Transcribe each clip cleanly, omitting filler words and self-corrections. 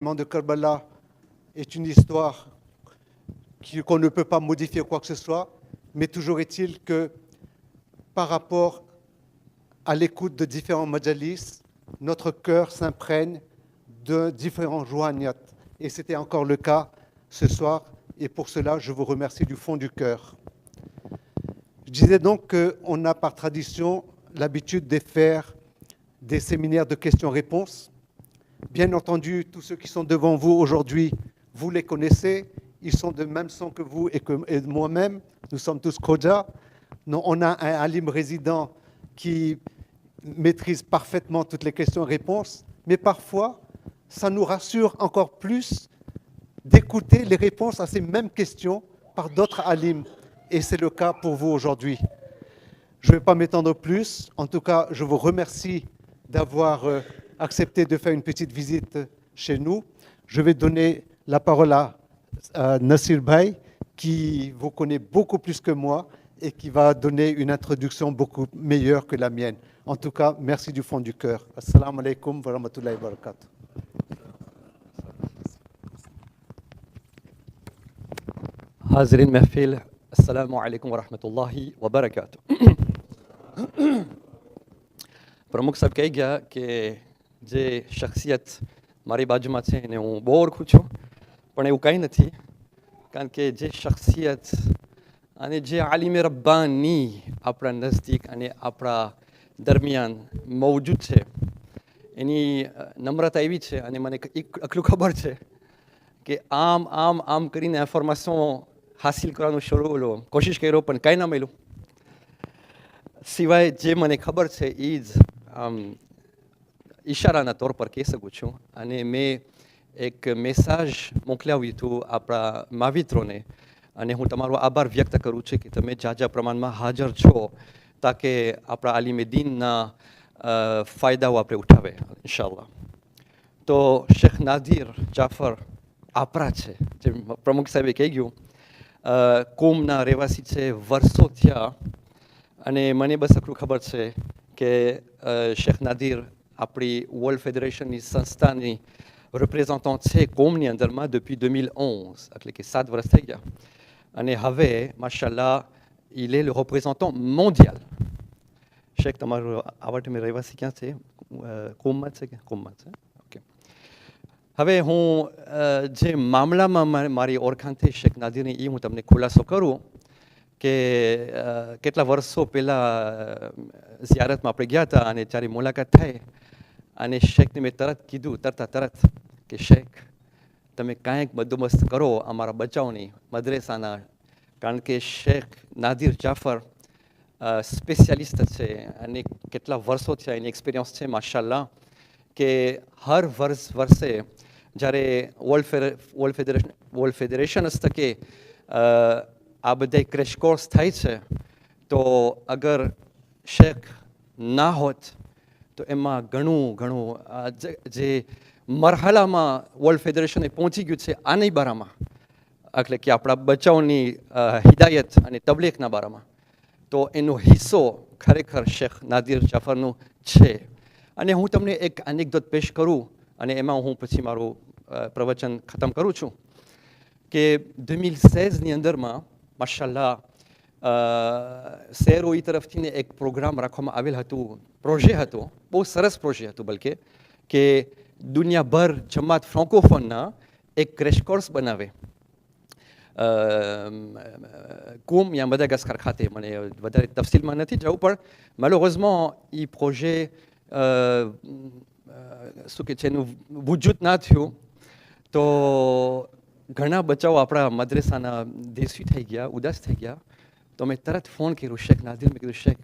de Karbala est une histoire qu'on ne peut pas modifier quoi que ce soit, mais toujours est-il que par rapport à l'écoute de différents majalis, notre cœur s'imprègne de différents joignat. Et c'était encore le cas ce soir, et pour cela, je vous remercie du fond du cœur. Je disais donc qu'on a par tradition l'habitude de faire des séminaires de questions-réponses. Bien entendu, tous ceux qui sont devant vous aujourd'hui, vous les connaissez. Ils sont de même sang que vous et moi-même. Nous sommes tous Khoja. On a un alim résident qui maîtrise parfaitement toutes les questions-réponses. Mais parfois, ça nous rassure encore plus d'écouter les réponses à ces mêmes questions par d'autres alims. Et c'est le cas pour vous aujourd'hui. Je ne vais pas m'étendre plus. En tout cas, je vous remercie d'avoir accepté de faire une petite visite chez nous. Je vais donner la parole à Nassir Bhai, qui vous connaît beaucoup plus que moi et qui va donner une introduction beaucoup meilleure que la mienne. En tout cas, merci du fond du cœur. Assalamu alaikum wa rahmatullahi wa barakatuh. हाज़रीन महफ़िल अस्सलामु अलैकुम वरहमतुल्लाहि वबरकातुह। પ્રમુખ સાહેબ કહી ગયા કે જે શખ્સિયત મારી બાજુમાં છે એને હું બહુ ઓળખું છું, પણ એવું કંઈ નથી, કારણ કે જે શખ્સિયત અને જે આલિમે રબ્બાની આપણા નજદીક અને આપણા દરમિયાન મૌજૂદ છે એની નમ્રતા એવી છે અને મને એટલું ખબર છે કે આમ કરીને ઇન્ફોર્મેશન હાસિલ કરવાનું કોશિશ કર્યો પણ કાંઈ ના મળ્યું. સિવાય જે મને ખબર છે એ જ ઈશારાના તौर પર કહી શકું છું. અને મેં એક મેસેજ મોકલાવ્યું હતું આપણા માવિત્રોને અને હું તમારો આભાર વ્યક્ત કરું છું કે તમે ઝાઝા પ્રમાણમાં હાજર છો તાકે આપણા આલિમે દીનના ફાયદાઓ આપણે ઉઠાવે ઇન્શાઅલ્લાહ. તો શેખ નાદિર જાફર આપરા છે, જે પ્રમુખ સાહેબે કહી ગયું, કોમના રહેવાસી છે, વર્ષો થયા. અને મને બસ આટલું ખબર છે કે શેખ નાદિર આપણી વર્લ્ડ ફેડરેશનની સંસ્થાની રિપ્રેઝન્ટન્ટ છે કોમની અંદરમાં depuis 2011, એટલે કે 7 વર્ષ થઈ ગયા. અને હવે માશાલ્લાહ il est le représentant mondial. Sheikh તમારું આવડે રહેવાસી ક્યાં છે? કોમમાં છે કે કોમમાં છે? ઓકે. હવે હું જે મામલામાં મારી ઓળખાણ થઈ શેખ નાદિરની એ હું તમને ખુલાસો કરું કે કેટલા વર્ષો પહેલાં ઝિયારતમાં આપણે ગયા હતા અને ત્યારે મુલાકાત થઈ અને શેખને મેં તરત કીધું તરત કે શેખ તમે કાંઈક બંદોબસ્ત કરો અમારા બચાવની મદ્રેસાના, કારણ કે શેખ નાદિર જાફર સ્પેશિયાલિસ્ટ છે અને કેટલા વર્ષો થયા એની એક્સપિરિયન્સ છે માશાલ્લાહ, કે હર વર્ષે જ્યારે વર્લ્ડ ફેડરેશન હસ્તકે આ બધા ક્રેશ કોર્સ થાય છે તો અગર શેખ ના હોત તો એમાં ઘણું જે મરહલામાં વર્લ્ડ ફેડરેશને પહોંચી ગયું છે આની બારામાં, એટલે કે આપણા બચાવની હિદાયત અને તબલીગના બારામાં, તો એનો હિસ્સો ખરેખર શેખ નાદિર જાફરનું છે. અને હું તમને એક એનેક્ડોટ પેશ કરું અને એમાં હું પછી મારું પ્રવચન ખતમ કરું છું કે 2016ની અંદરમાં માશાલ્લાહ શેરોઈ તરફથી એક પ્રોગ્રામ રાખવામાં આવેલ હતું, પ્રોજે હતો, બહુ સરસ પ્રોજે હતું બલકે, કે દુનિયાભર જમાત ફ્રાન્કોફોનના એક ક્રેશ કોર્સ બનાવે કોમ યા મદાગાસ્કર ખાતે. મને વધારે તફસીલમાં નથી જવું, પણ મેલોરોઝમાં એ પ્રોજે શું કે છે એનું વજૂદ ના થયું તો ઘણા બચ્ચાઓ આપણા મદ્રેસાના દેશી થઈ ગયા, ઉદાસ થઈ ગયા. તો મેં તરત ફોન કર્યો શેખ નાદિર, મેં કીધું શેખ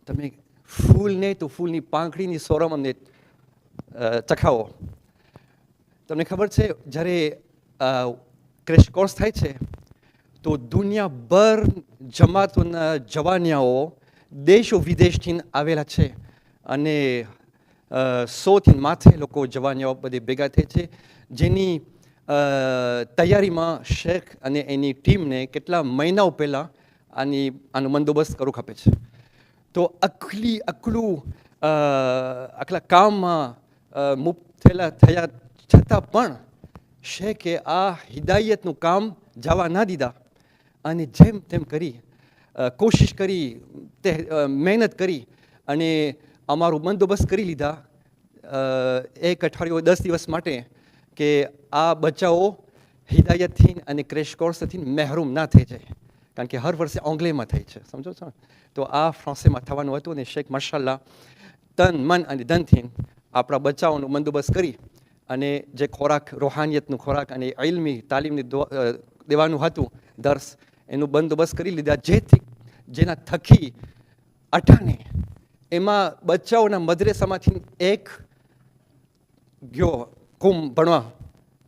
તમે ફૂલ નહીં તો ફૂલની પાંખડીની સોરમ અમને ચખાવો. તમને ખબર છે જ્યારે ક્રેશ કોર્સ થાય છે તો દુનિયાભર જમાતોના જવાનિયાઓ દેશો વિદેશથી આવેલા છે અને 100થી માથે લોકો જવાનિયાઓ બધે ભેગા થાય છે, જેની તૈયારીમાં શેખ અને એની ટીમને કેટલા મહિનાઓ પહેલાં આનો બંદોબસ્ત કરવો ખપે છે. તો આટલા કામમાં મુબ્તલા થયા છતાં પણ શેખે આ હિદાયતનું કામ જવા ના દીધા અને જેમ તેમ કરી કોશિશ કરી મહેનત કરી અને અમારું બંદોબસ્ત કરી લીધા એક અઠવાડિયું 10 દિવસ માટે કે આ બચ્ચાઓ હિદાયતથી અને ક્રેશ કોર્સથી મહેરૂમ ના થઈ જાય કારણ કે હર વર્ષે આંગ્લેમાં થાય છે સમજો છો તો આ ફ્રાન્સેમાં થવાનું હતું અને શેખ માશાલ્લાહ તન મન અને ધનથી આપણા બચ્ચાઓનો બંદોબસ્ત કરી અને જે ખોરાક રૂહાનિયતનું ખોરાક અને ઇલ્મી તાલીમની દેવાનું હતું દર્સ એનું બંદોબસ્ત કરી લીધા જેના થકી અટાણે એમાં બચ્ચાઓના મદ્રેસામાંથી એક ગયો કુમ ભણવા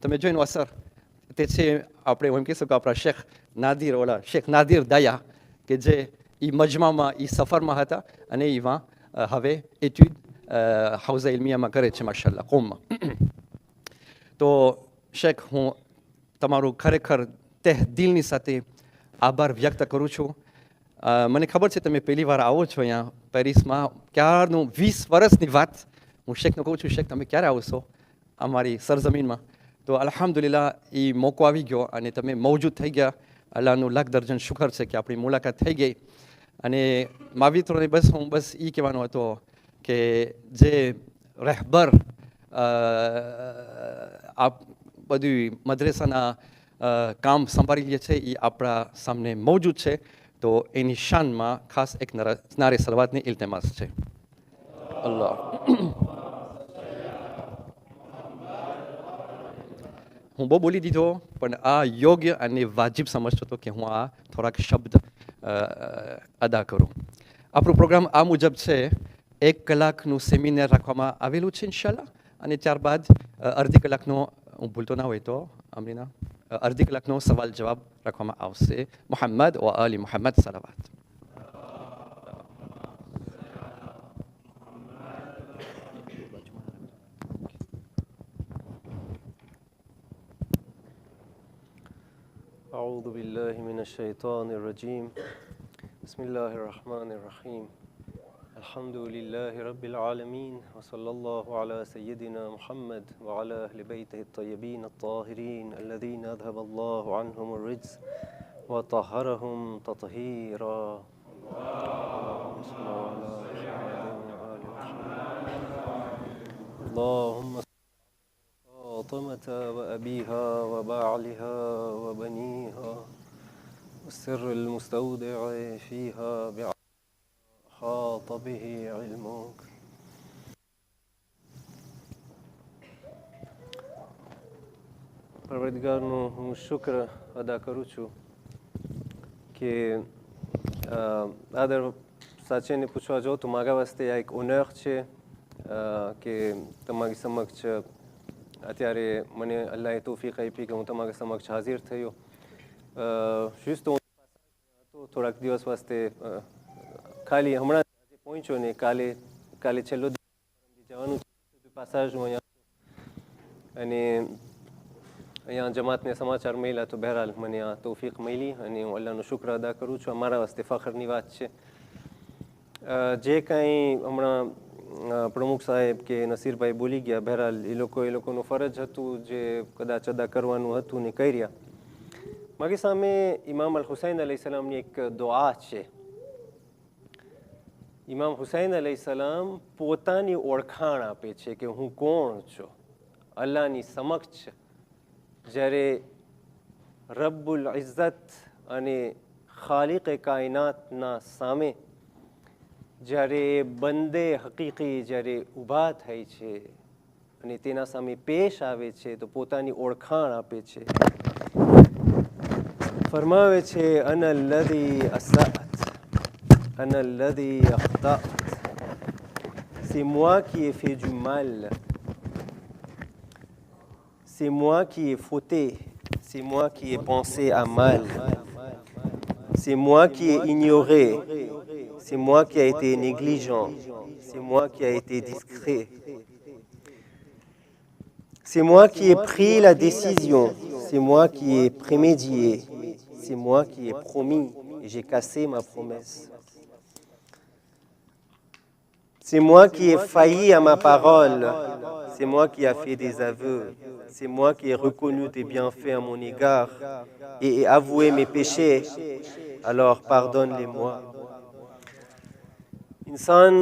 તમે જોઈને અસર તે છે આપણે એમ કહીશું કે આપણા શેખ નાદિર દાયા કે જે એ મજમામાં એ સફરમાં હતા અને એમાં હવે એટ્યુડ હાઉઝા ઇલ્મિયામાં કરે છે માશાલ્લાહ કોમમાં તો શેખ હું તમારું ખરેખર તહ દિલની સાથે આભાર વ્યક્ત કરું છું મને ખબર છે તમે પહેલી વાર આવો છો અહીંયા પેરિસમાં ક્યારનું 20 વર્ષની વાત હું શેખને કહું છું શેખ તમે ક્યારે આવશો અમારી સરજમીનમાં તો અલ્હમ્દુલિલ્લાહ એ મોકો આવી ગયો અને તમે મૌજૂદ થઈ ગયા અલ્લાહનું લાખ દર્જન શુકર છે કે આપણી મુલાકાત થઈ ગઈ અને માવિત્રોને હું બસ એ કહેવાનો હતો કે જે રહેબર આ બધું મદ્રેસાના કામ સંભાળી લે છે એ આપણા સામે મૌજૂદ છે તો એની શાનમાં ખાસ એક નારે સલવાતની ઇલ્તમાસ છે અલ્લાહ હું બહુ બોલી દીધો પણ આ યોગ્ય અને વાજિબ સમજતો હતો કે હું આ થોડાક શબ્દ અદા કરું આપણો પ્રોગ્રામ આ મુજબ છે 1 કલાકનું સેમિનાર રાખવામાં આવેલું છે ઇન્શાલ્લાહ અને ત્યારબાદ અડધી કલાકનો હું ભૂલતો ના હોય તો અમરીના અડધી કલાકનો સવાલ જવાબ રાખવામાં આવશે મુહમ્મદ વ આલી મુહમ્મદ સલાવત أعوذ بالله من الشيطان الرجيم بسم الله الرحمن الرحيم الحمد لله رب العالمين وصلى الله على سيدنا محمد وعلى أهل بيته الطيبين الطاهرين الذين أذهب الله عنهم الرجس وطهرهم تطهيرا اللهم فاطمة وأبيها وبعلها وبنيها والسر المستودع فيها حاط به علمك પરવરદિગારનો હું શુક્ર અદા કરું છું કે આદર સાચેને પૂછવા જાઉં તો મારા વાસ્તે આ એક ઓનર છે કે તમારી સમક્ષ અત્યારે મને અલ્લાહે તૌફીક આપી કે હું તમારા સમક્ષ હાજર થયો જસ્ટ હું થોડાક દિવસ વાસ્તે ખાલી હમણાં પહોંચ્યો ને કાલે છેલ્લો જવાનું પાસાજમાં અહીંયા અને અહીંયા જમાતને સમાચાર મળ્યા તો બહેરાલ મને આ તૌફીક મળી અને હું અલ્લાહનો શુક્ર અદા કરું છું અમારા વાસ્તે ફખરની વાત છે જે કાંઈ હમણાં પ્રમુખ સાહેબ કે નસીરભાઈ બોલી ગયા બહેરાલ એ લોકોનું ફરજ હતું જે કદાચ અદા કરવાનું હતું ને કર્યા મારી સામે ઇમામ અલ હુસૈન અલૈહિસ્સલામની એક દુઆ છે ઇમામ હુસૈન અલૈહિસ્સલામ પોતાની ઓળખાણ આપે છે કે હું કોણ છું અલ્લાહની સમક્ષ જ્યારે રબ્બુલ ઇઝ્ઝત અને ખાલિક કાયનાતના સામે જ્યારે બંદે હકીકી જ્યારે ઊભા થાય છે અને તેના સામે પેશ આવે છે તો પોતાની ઓળખાણ આપે છે ફરમાવે છે અન અલ્લઝી અસઅત أنا الذي أخطأت c'est moi qui ai fait du mal c'est moi qui ai fauté c'est moi qui ai pensé à mal c'est moi qui ai ignoré c'est moi qui ai été négligent c'est moi qui ai été discret c'est moi qui ai pris la décision c'est moi qui ai prémédié c'est moi qui ai promis et j'ai cassé ma promesse. C'est moi qui ai failli à ma parole. C'est moi qui ai fait des aveux. c'est moi qui ai reconnu tes bienfaits à mon égard et ai avoué mes péchés, alors pardonne-les-moi. ઇન્સાન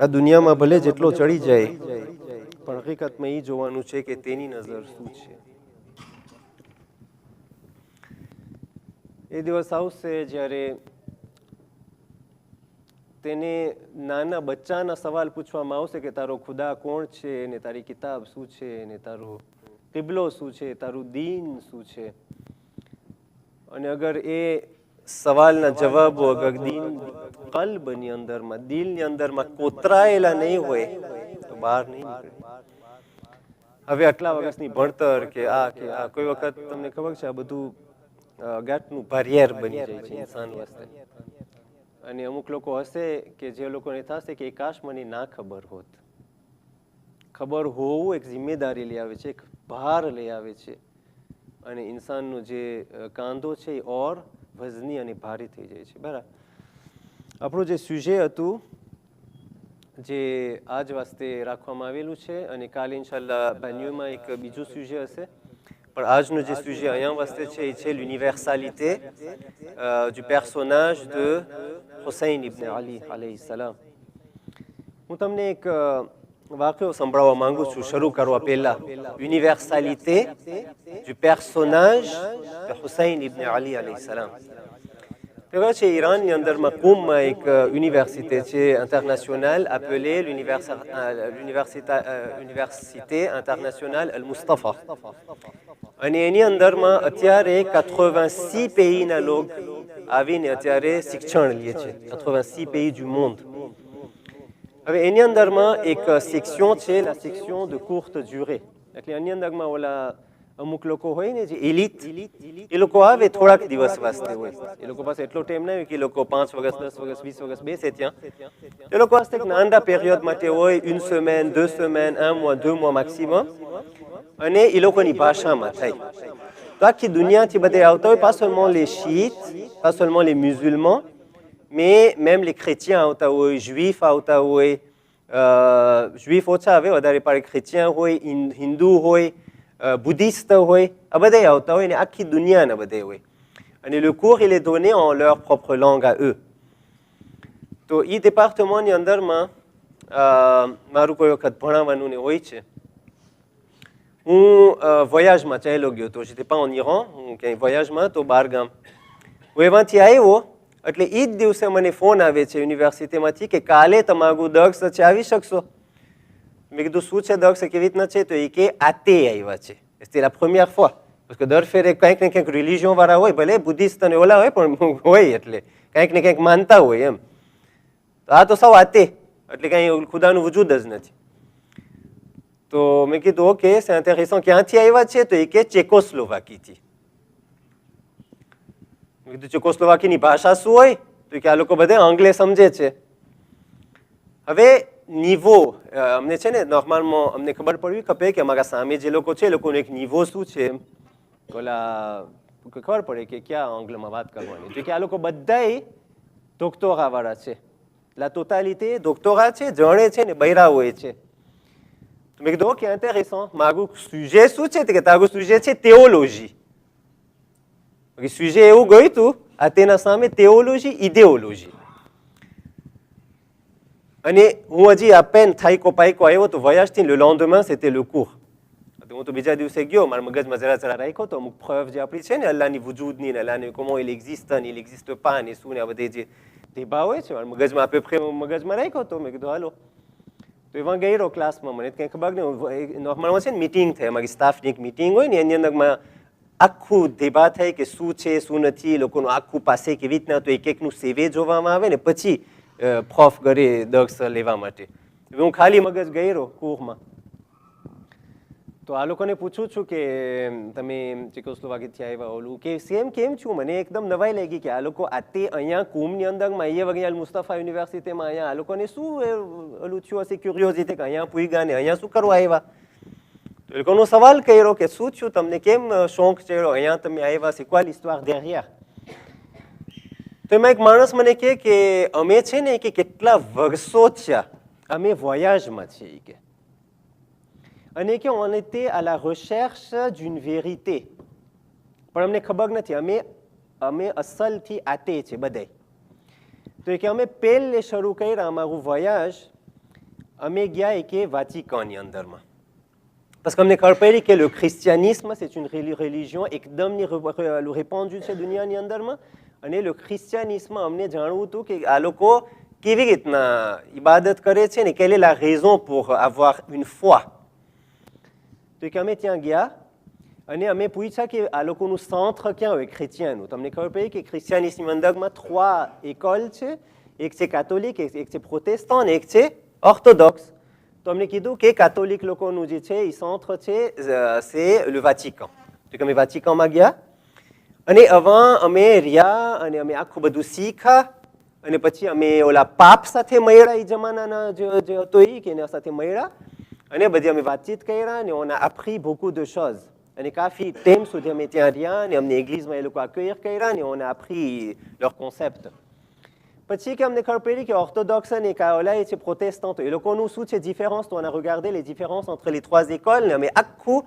આ દુનિયામાં ભલે જેટલો ચડી જાય પણ હકીકતમાં એ જોવાનું છે કે તેની નજર શું છે. એ દિવસ આવશે જ્યારે તેને નાના બચ્ચાના સવાલ પૂછવામાં આવશે કે તારો ખુદા કોણ છે ને તારી કિતાબ શું છે ને તારો કિબલો શું છે, તારું દીન શું છે. અને અગર એ સવાલના જવાબો અગર કલ્બની અંદરમાં, દિલની અંદરમાં કોતરાયેલા નહીં હોય તો બહાર નહીં નીકળે. હવે આટલા વર્ષની ભણતર કે આ કોઈ વખત તમને ખબર છે આ બધું ગાંઠનું બેરિયર બની જાય છે ઇન્સાન વાસ્તે. અને અમુક લોકો હશે કે જે લોકોને થશે કે કાશ મને ના ખબર હોત. ખબર હોવું એક જિમ્મેદારી લઈ આવે છે, એક ભાર લઈ આવે છે. અને ઇન્સાનનો જે કાંધો છે એ ઓર વજની અને ભારી થઈ જાય છે. બરાબર. આપણું જે સુજે હતું જે આજ વાસ્તે રાખવામાં આવેલું છે અને કાલે ઇન્શાલ્લાહ બેન્યુમાં એક બીજું સુજે હશે. પણ આજનું જે સુજે અહીંયા વાસ્તે છે એ છે l'universalité du personnage de Hussein ibn Ali alayhi salam. હું તમને એક વાક્યો સંભળાવવા માંગુ છું શરૂ કરવા પહેલા. Universalité du personnage de Hussein ibn Ali alayhi salam. કહેવાય છે ઈરાનની અંદરમાં કુમમાં એક યુનિવર્સિટી છે international appelée l'université internationale al-Mustafa. અને એની અંદરમાં અત્યારે 86 પેઈના લોક આવીને અત્યારે શિક્ષણ લે છે. 86 pays du monde. હવે એની અંદરમાં એક સેક્શન છે la section de courte durée. એટલે એની અંદરમાં ઓલા અમુક લોકો હોય ને જે એલિટ, એ લોકો આવે થોડાક દિવસ વાસ્તે હોય. એ લોકો પાસે એટલો ટાઈમ ના હોય કે એ લોકો 5 વર્ષ 10 વર્ષ 20 વર્ષ બેસે ત્યાં. એ લોકો વાસ્તે એક નાના પીરિયડ માટે હોય, 1 semaine 2 semaines 1 mois 2 mois maximum. અને એ લોકોની ભાષામાં થાય. તો આખી દુનિયાથી બધા આવતા હોય, pas seulement les chiites, pas seulement les musulmans, mais même les chrétiens આવતા હોય, juifs આવતા હોય. juifs ઓછા આવે, વધારે પાડે chrétiens હોય, હિન્દુ હોય, bouddhistes હોય, આ બધા આવતા હોય ને આખી દુનિયાના બધા હોય. અને le cours il est donné en leur propre langue à eux. તો એ ડિપાર્ટમેન્ટની અંદરમાં મારું કોઈ વખત ભણાવવાનું ને હોય છે. હું વોયાજમાં ચાલ્યો ગયો તો j'étais pas en Iran, હું ક્યાંય વોયાજમાં તો બહારગામ. હું એમાંથી આવ્યો એટલે એ જ દિવસે મને ફોન આવે છે યુનિવર્સિટીમાંથી કે કાલે તમારું દક્ષ છે આવી શકશો. મેં કીધું શું છે દક્ષ કેવી રીતના છે? તો એ કે આતે આવ્યા છે. c'était la première fois. parce que દર ફેરે કંઈક ને કંઈક રિલિજન વાળા હોય, ભલે બુદ્ધિસ્ટ અને ઓલા હોય પણ હોય એટલે કંઈક ને કંઈક માનતા હોય એમ. તો આ તો સાવ આતે, એટલે કંઈ ખુદાનું વજૂદ જ નથી. તો મેં કીધું ઓકે c'est intéressant. ક્યાંથી આવ્યા છે? તો એ કે ચેકોસ્લોવાકીથી. મેં કીધું ચેકોસ્લોવાકીની ભાષા શું હોય? તો કે આ લોકો બધા આંગ્લે સમજે છે. હવે નિવો અમને છે ને નોર્મલમાં અમને ખબર પડવી ખપે કે અમારા સામે જે લોકો છે એ લોકોનો એક નિવો શું છે, ઓલા ખબર પડે કે ક્યાં આંગ્લમાં વાત કરવાની. તો કે આ લોકો બધાય ડોક્ટોરાવાળા છે. la totalité ડોક્ટોરા છે, જણે છે ને બૈરા હોય છે. તો મેં કીધું ઓકે ઇન્ટરેસન્ટ. મારું સુજે શું છે? કે તારું સુજે છે થિયોલોજી. સુજે એવું ગયું હતું આ તેના સામે થિયોલોજી, ઇડિયોલોજી. અને હું હજી આ પેન થાઈકો પાઈકો આવ્યો તો વયાજથી le lendemain c'était le cours. હું તો બીજા દિવસે ગયો, મારા મગજમાં જરા જરા રાખ્યો તો અમુક પ્રેવ જે આપણી છે ને અલ્લાહની વજૂદની ને અલ્લાહની comment il existe ને il existe pas ને શું ને આ બધી જે ધીબા હોય છે મારા મગજમાં આપે મગજમાં રાખ્યો તો મેં કીધું હાલો. તો એમાં ગયો ક્લાસમાં, મને કંઈ ખબર નહીં. નોર્મલમાં છે ને મિટિંગ થાય, અમારી સ્ટાફની એક મિટિંગ હોય ને એની અંદરમાં આખું ધીબા થાય કે શું છે શું નથી, લોકોનું આખું પાસે કેવી રીતના, તો એક એકનું સેવે જોવામાં આવે ને પછી પ્રોફ કરે દક્ષ લેવા માટે. હું ખાલી મગજ ગયો કુરમાં. તો આ લોકોને પૂછું છું કે તમે ચેકોસ્લોવાકીથી આવ્યા ઓલું કે સેમ કેમ છું? મને એકદમ નવાઈ લાગી કે આ લોકો આતે અહીંયા કુમની અંદરમાં અહીંયા વગેરે મુસ્તફા યુનિવર્સિટીમાં અહીંયા આ લોકોને શું ઓલું થયું હશે ક્યુરિયોઝિટી કે અહીંયા પૂગ્યા ને અહીંયા શું કરવા આવ્યા? તો એ લોકોનો સવાલ કર્યો કે શું થયું તમને, કેમ શોખ ચડ્યો, અહીંયા તમે આવ્યા, c'est quoi l'histoire derrière? તો એમાં એક માણસ મને કહે કે અમે છે ને કે કેટલા વર્ષો થયા અમે વોયાજમાં છીએ કે અને કે on était à la recherche d'une vérité. પણ અમને ખબર નથી, અમે અસલથી આતે છે બધાય. તો એ કે અમે પહેલે શરૂ કર્યા અમારું voyage, અમે ગયા કે વાટિકનની અંદરમાં. Parce qu'મને ખબર પડી કે le christianisme c'est une religion એકદમ répandue છે દુનિયાની અંદરમાં, અને le christianisme અમને જાણવું હતું કે આ લોકો કેવી રીતના ઇબાદત કરે છે ને quelle est la raison pour avoir une foi. તો કે અમે ત્યાં ગયા અને અમે પૂછ્યા કે આ લોકોનું centre ક્યાં હોય chrétienનું. તમને ખબર પડી કે christianisme અંદરમાં 3 écoles છે, એક છે catholique, એક છે protestant અને એક છે orthodoxe. તો અમને કીધું કે catholique લોકોનું જે છે એ centre છે c'est le Vatican. તો કે અમે વાટિકનમાં ગયા અને avant અમે રહ્યા અને અમે આખું બધું શીખ્યા અને પછી અમે ઓલા પાપ સાથે મળ્યા, એ જમાનાના જે હતો એ કે એના સાથે મળ્યા અને બધી અમે વાતચીત કર્યા અને on a appris beaucoup de choses. અને કાફી ટાઈમ સુધી અમે ત્યાં રહ્યા અને અમને એગ્લીઝમાં એ લોકો accueillir કર્યા અને on a appris leur concept. પછી કે અમને ખબર પડી કે ઓર્થોડોક્સ અને ઓલા એ છે પ્રોટેસ્ટન્ટ, એ લોકોનું શું છે différence. તો on a regardé les différences entre les 3 écoles ને અમે આખું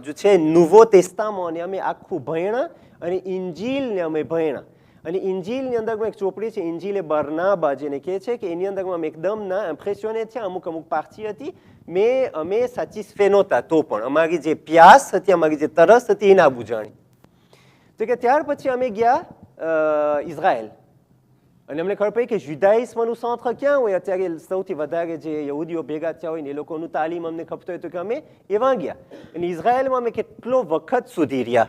જે છે nouveau testament ને અમે આખું ભણ્યા અને ઇન્જીલને અમે ભણ્યા. અને ઇન્જીલની અંદરમાં એક ચોપડી છે ઇન્જીલે બર્નાબા, જેને કહે છે કે એની અંદરમાં અમે એકદમ ના ઇમ્પ્રેશને છે, અમુક પાર્ટી હતી મેં અમે સેટિસ્ફે નહોતા, તો પણ અમારી જે પ્યાસ હતી, અમારી જે તરસ હતી એ ના બુજાણી. તો કે ત્યાર પછી અમે ગયા ઇઝરાયલ અને અમને ખબર પડી કે જુદાઇઝમનું centre ક્યાં હોય. અત્યારે સૌથી વધારે જે યહૂદીઓ ભેગા થયા હોય ને એ લોકોનું તાલીમ અમને ખપતો હોય તો કે અમે એવા ગયા અને ઇઝરાયલમાં અમે કેટલો વખત સુધી રહ્યા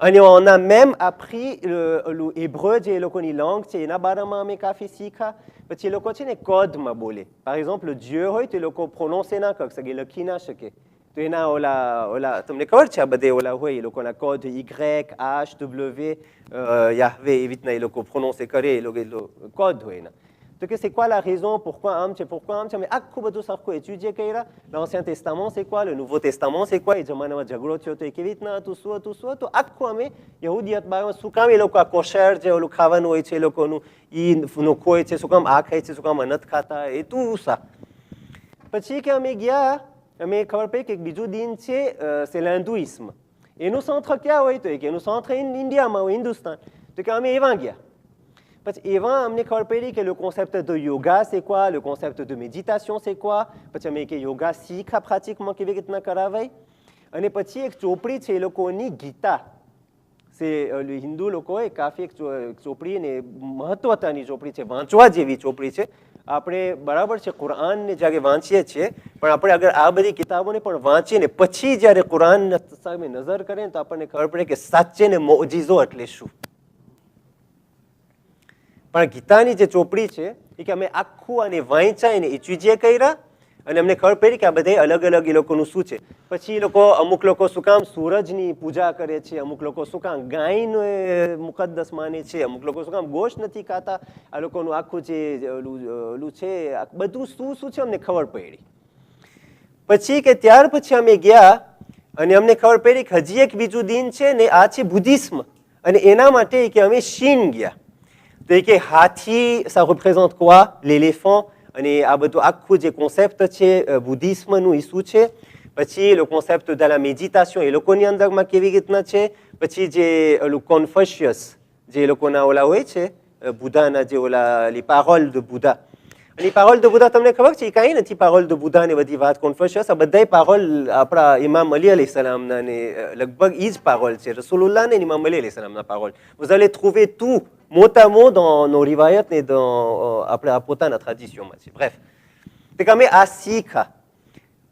અને on a même appris le hébreu જે એ લોકોની langue છે એના બારામાં અમે કાફી શીખ્યા. પછી એ લોકો છે ને કોડમાં બોલે. par exemple Dieu હોય તો એ લોકો પ્રોનોન્સ ના કરી શકે, લખી ના શકે, તો એના ઓલા તમને ખબર છે આ બધે ઓલા હોય એ લોકોના code Y, H, W, Yahvé એવી રીતના એ લોકો પ્રોનોન્સ કરે, એ લોકો કોડ હોય એના. તો કે c'est quoi la raison, pourquoi આમ છે, અમે આખું બધું સરખું એચ્યુડિએ કર્યા. l'Ancien Testament c'est quoi, le Nouveau Testament c'est quoi, એ જમાનામાં ઝઘડો થયો તો એ કેવી રીતના હતું, શું હતું, તો આખું અમે યહૂદિયત બારમાં શું કામ એ લોકો આ કોશેર જે ઓલું ખાવાનું હોય છે એ લોકોનું એ નોખો હોય છે, શું કામ આ ખાય છે, શું કામ આ નથી ખાતા, એ તું સા. પછી કે અમે ગયા, અમે ખબર પડી કે એક બીજું દિન છે c'est l'hindouisme. એનું centre ક્યાં હોય તો કે એનું centre ઇન્ડિયામાં હોય, હિન્દુસ્તાન. તો કે અમે એવા ગયા. પછી એવા અમને ખબર પડી કે le concept de yoga c'est quoi, le concept de méditation c'est quoi. પછી અમે કે યોગા શીખા પ્રાક્ટિકમાં કેવી રીતના કરાવાય. અને પછી એક ચોપડી છે એ લોકોની ગીતા, c'est હિન્દુ લોકોએ કાફી એક ચોપડી ને મહત્વતાની ચોપડી છે, વાંચવા જેવી ચોપડી છે. આપણે બરાબર છે કુરાનને જ્યારે વાંચીએ છીએ પણ આપણે અગર આ બધી કિતાબોને પણ વાંચીને પછી જ્યારે કુરાન સામે નજર કરીએ ને તો આપણને ખબર પડે કે સાચે ને મોજીઝો એટલે શું. પણ ગીતાની જે ચોપડી છે એ કે અમે આખું આને વાંચ્યા ને એચ્યુડિએ કર્યા અને અમને ખબર પડી કે આ બધા અલગ અલગ એ લોકોનું શું છે. પછી એ લોકો અમુક લોકો શું કામ સૂરજની પૂજા કરે છે, અમુક લોકો શું કામ ગાયને મુકદ્દસ માને છે, અમુક લોકો શું કામ ગોશ્ત નથી ખાતા. આ લોકોનું આખું જે ઓલું છે બધું શું છે અમને ખબર પડી. પછી કે ત્યાર પછી અમે ગયા અને અમને ખબર પડી કે હજી એક બીજું દિન છે ને આ છે બુદ્ધિસ્મ અને એના માટે કે અમે શીન ગયા. તો એ કે હાથી ça représente quoi, l'éléphant. અને આ બધું આખું જે કોન્સેપ્ટ છે બુદ્ધિસ્મનું એ શું છે. પછી le concept de la méditation એ લોકોની અંદરમાં કેવી રીતના છે. પછી જે ઓલું કોન્ફ્યુશિયસ જે લોકોના ઓલા હોય છે બુદ્ધાના જે ઓલા les paroles de Bouddha. અને એ પારોલ de Bouddha તમને ખબર છે એ કાંઈ નથી પારોલ de Bouddha ને બધી વાત કોન્ફ્યુશિયસ આ બધાય પારોલ આપણા ઇમામ અલી અલૈહિ સલામના ને લગભગ એ જ પારોલ છે, રસૂલુલ્લાહ ને ઇમામ Ali અલૈહિ સલામના Parul. vous allez trouver tout mot à mot dans nos riwayat et dans આપણે આ પોતાના ટ્રેડિશનમાં છે. bref તો કે અમે આ શીખા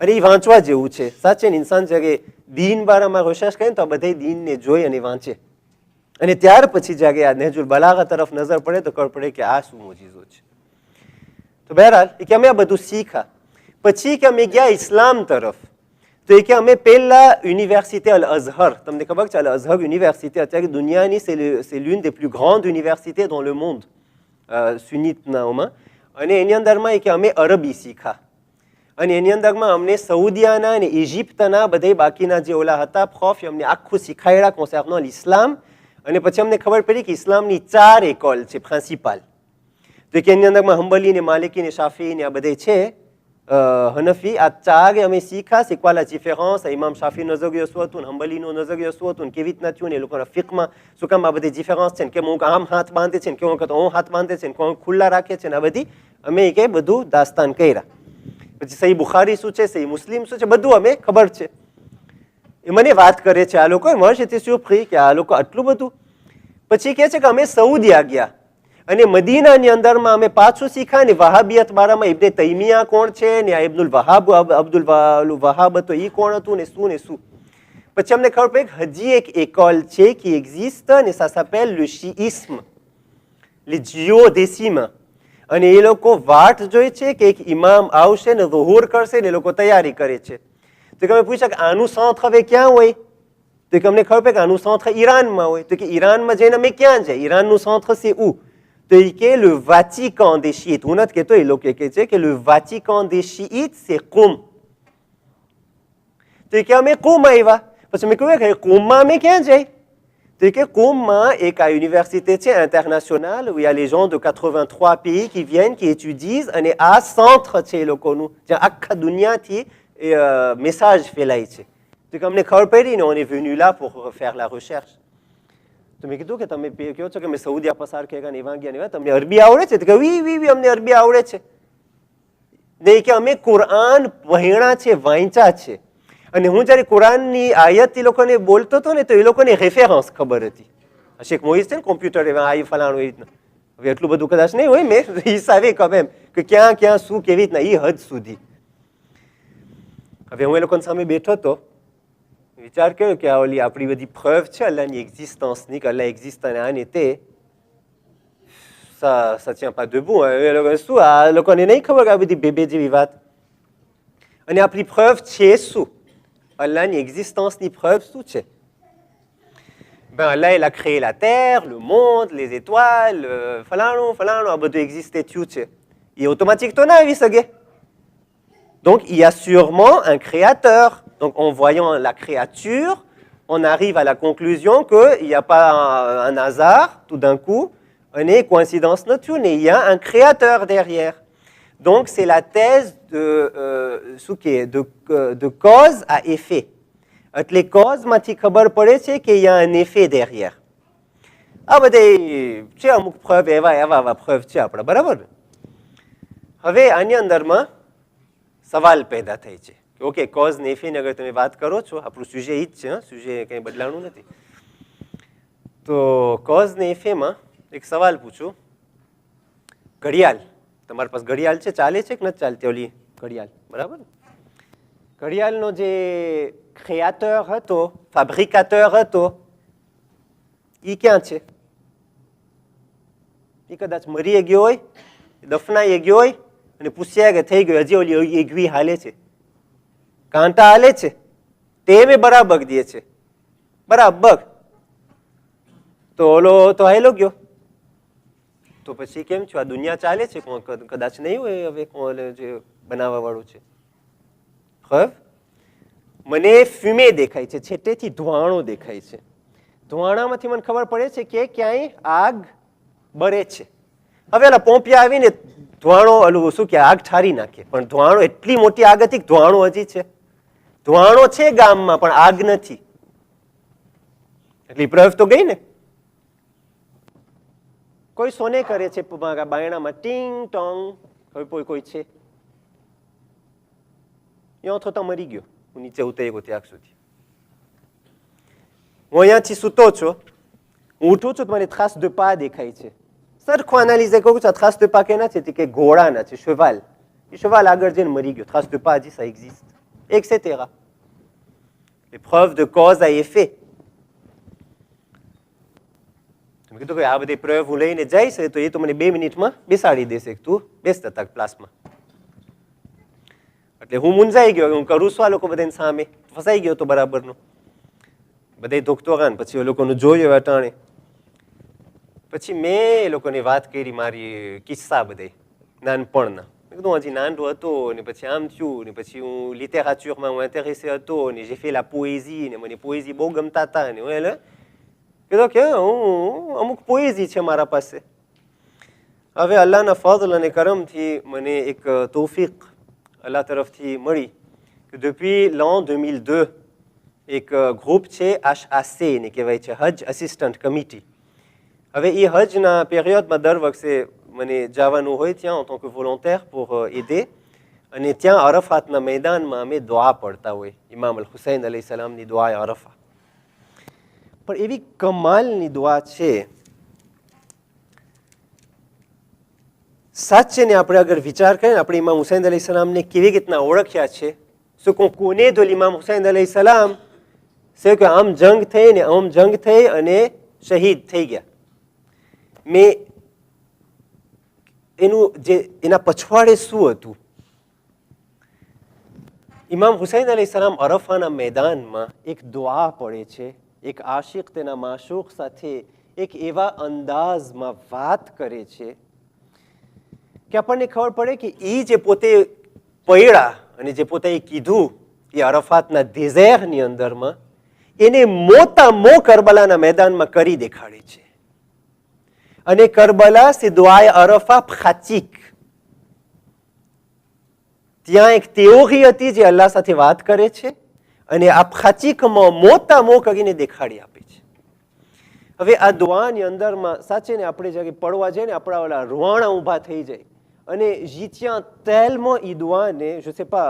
અને એ વાંચવા જેવું છે સાચે ને. ઇન્સાન જ્યારે દીન બારામાં રિસર્ચ કરે તો આ બધા દીનને જોઈ અને વાંચે અને ત્યાર પછી જ્યારે આ નહેજુલ બલાગા તરફ નજર પડે તો ખબર પડે કે આ શું મોજીઝો છે. તો બહેરહાલ એ કે અમે આ બધું શીખા. પછી કે અમે ગયા ઇસ્લામ તરફ. તો એ કે અમે પહેલા યુનિવર્સિટી અલ અઝહર, તમને ખબર છે અલ અઝહર યુનિવર્સિટી અત્યારે દુનિયાની c'est l'une des plus grandes universités dans le monde સુન્નીતનાઓમાં. અને એની અંદરમાં એ કે અમે અરબી શીખા અને એની અંદરમાં અમને સઉદિયાના અને ઇજિપ્તના બધા બાકીના જે ઓલા હતા પ્રોફ અમને આખું શીખાયડા કોન્સર્ટનો ઇસ્લામ. અને પછી અમને ખબર પડી કે ઇસ્લામની 4 એકોલ છે પ્રિન્સિપાલ. તો કે એની અંદરમાં હંબલી ને માલિકી ને શાફી ને આ બધા છે હનફી આ ચારે અમે શીખ્યા c'est quoi la différence ઇમામ શાફી નઝરિયો શું હતું ને હંબલીનો નઝરિયો શું હતું ને કેવી રીતના થયું ને એ લોકોના ફિકમાં શું કામ આ બધી ડિફરન્સ છે ને કે હું આમ હાથ બાંધે છે ને કેવું કરતો હું હાથ બાંધે છે ને કોણ ખુલ્લા રાખે છે ને આ બધી અમે કે બધું દાસ્તાન કર્યા પછી સહી બુખારી શું છે સહી મુસ્લિમ શું છે બધું અમે ખબર છે એ મને વાત કરે છે આ લોકો moi j'étais surpris કે આ લોકો આટલું બધું પછી કહે છે કે અમે સઉદીયા ગયા અને મદીનાની અંદરમાં અમે પાછું શીખ્યા ને વહાબિયત બારામાં ઇબ્ને તૈમિયા કોણ છે ને આ ઇબ્નુલ વહાબ અબ્દુલ વહાબ હતો એ કોણ હતું ને શું પછી અમને ખબર પડી કે હજી એક école છે qui existe ને ça s'appelle le chiisme les duodécimes અને એ લોકો વાટ જોઈ છે કે એક ઇમામ આવશે ને ઝુહુર કરશે ને એ લોકો તૈયારી કરે છે તો કે અમે પૂછ્યા કે આનું centre હવે ક્યાં હોય તો કે અમને ખબર પડી કે આનું centre ઈરાનમાં હોય તો કે ઈરાનમાં જઈને અમે ક્યાં જાય ઈરાનનું centre c'est où તો એ કે le Vatican des chiites હું નથી કહેતો એ લોકો કહે છે કે le Vatican des chiites c'est Qom તો એ કે અમે Qom આવ્યા પછી મેં કહ્યું કે Qomમાં અમે ક્યાં જાય તો કે Qomમાં એક આ યુનિવર્સિté છે internationale où il y a les gens de 83 pays qui viennent qui étudient અને આ centre છે એ લોકોનું જ્યાં આખા દુનિયાથી message ફેલાય છે તો કે અમને ખબર પડી ને on est venu là pour faire la recherche તો મેં કીધું કે તમે કહો છો કે મેં સઉદીયા પસાર કર્યા ને એવા ગયા ને તમને અરબી આવડે છે તો કે વી વી વી અમને અરબી આવડે છે નહીં કે અમે કુરાન વહેણા છે વાંચ્યા છે અને હું જ્યારે કુરાનની આયત એ લોકોને બોલતો હતો ને તો એ લોકોને રેફરન્સ ખબર હતી શેખ મોહિસ છે ને કોમ્પ્યુટર એવા આ ફલાણું એ રીતના હવે એટલું બધું કદાચ નહીં હોય મેં હિસાબે ખબર એમ કે ક્યાં ક્યાં શું કેવી રીતના એ હદ સુધી હવે હું એ લોકોની સામે બેઠો હતો વિચાર કર્યો કે આ ઓલી આપણી બધી પ્રેવ છે અલ્લાહની એક્ઝિસ્ટન્સની કે અલ્લાહ એક્ઝિસ્ટ અને આને તે ça tient pas debout એ લોકો શું આ લોકોને નહીં ખબર કે આ બધી બેબે જેવી વાત અને આપણી પ્રેવ છે શું અલ્લાહની એક્ઝિસ્ટન્સની પ્રેવ શું છે ben Allah il a créé la terre le monde les étoiles ફલાણું ફલાણું આ બધું એક્ઝિસ્ટે થયું છે એ ઓટોમેટિક તો ના આવી શકે donc il y a sûrement un créateur. Donc, en voyant la créature, on arrive à la conclusion qu'il n'y a pas un hasard, tout d'un coup, une coïncidence naturelle, mais il y a un créateur derrière. Donc, c'est la thèse de cause à effet. Les causes, il y a un effet derrière. Ah, bah, c'est une preuve, Eva, preuve, બરાબર હવે આની અંદરમાં સવાલ પેદા થાય છે okay cause ને ઇફેક્ટની અગર તમે વાત કરો છો આપણું સુજે એ જ છે સુજે કંઈ બદલાણું નથી તો કોઝ ને ઇફેક્ટમાં એક સવાલ પૂછું ઘડિયાળ તમારી પાસે ઘડિયાળ છે ચાલે છે કે નથી ચાલતી ઓલી ઘડિયાળ બરાબર ઘડિયાળનો જે ક્રિએટર હતો ફેબ્રિકેટર હતો એ ક્યાં છે એ કદાચ મરી ગયો હોય દફનાઈ ગયો હોય અને પૂછ્યા કે થઈ ગયો હજી ઓલી એગવી હાલે છે કાંટા હાલે છે તે મેં બરાબર દે છે બરાબર તો ઓલો તો હાલો ગયો તો પછી કેમ છો આ દુનિયા ચાલે છે કદાચ નહીં હોય હવે કોણ જે બનાવવા વાળું છે હવે મને ફ્યુમે દેખાય છે છેટેથી ધુવાણો દેખાય છે ધુવાણામાંથી મને ખબર પડે છે કે ક્યાંય આગ બળે છે હવે ઓલા પોંપિયા આવીને ધુવાણો ઓલું શું કે આગ ઠારી નાખે પણ ધુવાણો એટલી મોટી આગ હતી કે ધુવાણો હજી છે ધુવાણો છે ગામમાં પણ આગ નથી એટલી પ્રયોગ તો ગઈ ને કોઈ સોને કરે છે બાયણામાં ટીંગ ટોંગ હવે કોઈ છે યો થતા મરી ગયો હું નીચે ઉતરી ગયો ત્યાં સુધી હું અહીંયાથી સૂતો છો હું ઉઠું છું તો મને trace de pas દેખાય છે સરખું એનાલિઝે કરું છું trace de pas કેના છે કે ઘોડાના છે cheval એ cheval આગળ જઈને મરી ગયો trace de pas dit ça existe etc. Les preuves de cause à effet. મેં કીધું કે આ બધી પ્રયોગ હું લઈને જઈશ તો એ તો મને 2 મિનિટમાં બેસાડી દેશે તું બેસતા હતા ક્લાસમાં એટલે હું મૂંઝાઈ ગયો હું કરું છું આ લોકો બધાની સામે ફસાઈ ગયો તો બરાબરનો બધા ધોકતોરાન પછી એ લોકોનું જોયું અટાણે પછી મેં એ લોકોની વાત કરી મારી કિસ્સા બધા નાનપણના મેં કીધું હજી નાનડો હતો ને પછી આમ થયું ને પછી હું લિટેરેચરમાં હું ઇન્ટરેસ્ટે હતો ને j'ai fait la poésie ને મને પોએઝી બહુ ગમતા હતા ને હું એટલે કીધું કે હું અમુક પોએઝી છે મારા પાસે હવે અલ્લાહના ફضલ અને કરમથી મને એક તૌફીક અલ્લાહ તરફથી મળી કે depuis l'an 2002 એક ગ્રુપ છે HAC ને કહેવાય છે હજ અસિસ્ટન્ટ કમિટી. હવે એ હજના પેરિયડમાં દર વખતે મને જવાનું હોય ત્યાં en tant que volontaire pour aider અને ત્યાં અરફાતના મેદાનમાં અમે દુઆ પડતા હોય ઇમામ અલ હુસૈન અલૈહિ સલામની દુઆએ અરફા. પણ એવી કમાલની દુઆ છે સાચે ને આપણે અગર વિચાર કરીએ ને આપણે ઇમામ હુસૈન અલૈહિ સલામને કેવી રીતના ઓળખ્યા છે ce qu'on connaît de l'imam Hussein alayhi salam c'est que આમ જંગ થઈ અને શહીદ થઈ ગયા. મેં એના પછવાડે શું હતું? ઇમામ હુસૈન અલૈહિ સલામ અરફાના મેદાનમાં એક દુઆ પડે છે, એક આશિક તેના માશૂક સાથે એક એવા અંદાજમાં વાત કરે છે કે આપણને ખબર પડે કે એ જે પોતે પડ્યા અને જે પોતે કીધું એ અરફાતના દેઝેરની અંદરમાં એને મોટામો કરબલાના મેદાનમાં કરી દેખાડે છે. અને કરબલા સે દુઆએ અરફા ફાચીક, ત્યાં એક તેઓરી હતી જે અલ્લાહ સાથે વાત કરે છે અને આ ફાચીકમાં મોટામો કરીને દેખાડી આપે છે. હવે આ દુઆની અંદરમાં સાચે ને આપણે જ્યારે પડવા જઈએ ને આપણા ઓલા રૂવાણા ઊભા થઈ જાય અને j'y tiens tellement એ દુઆને je sais pas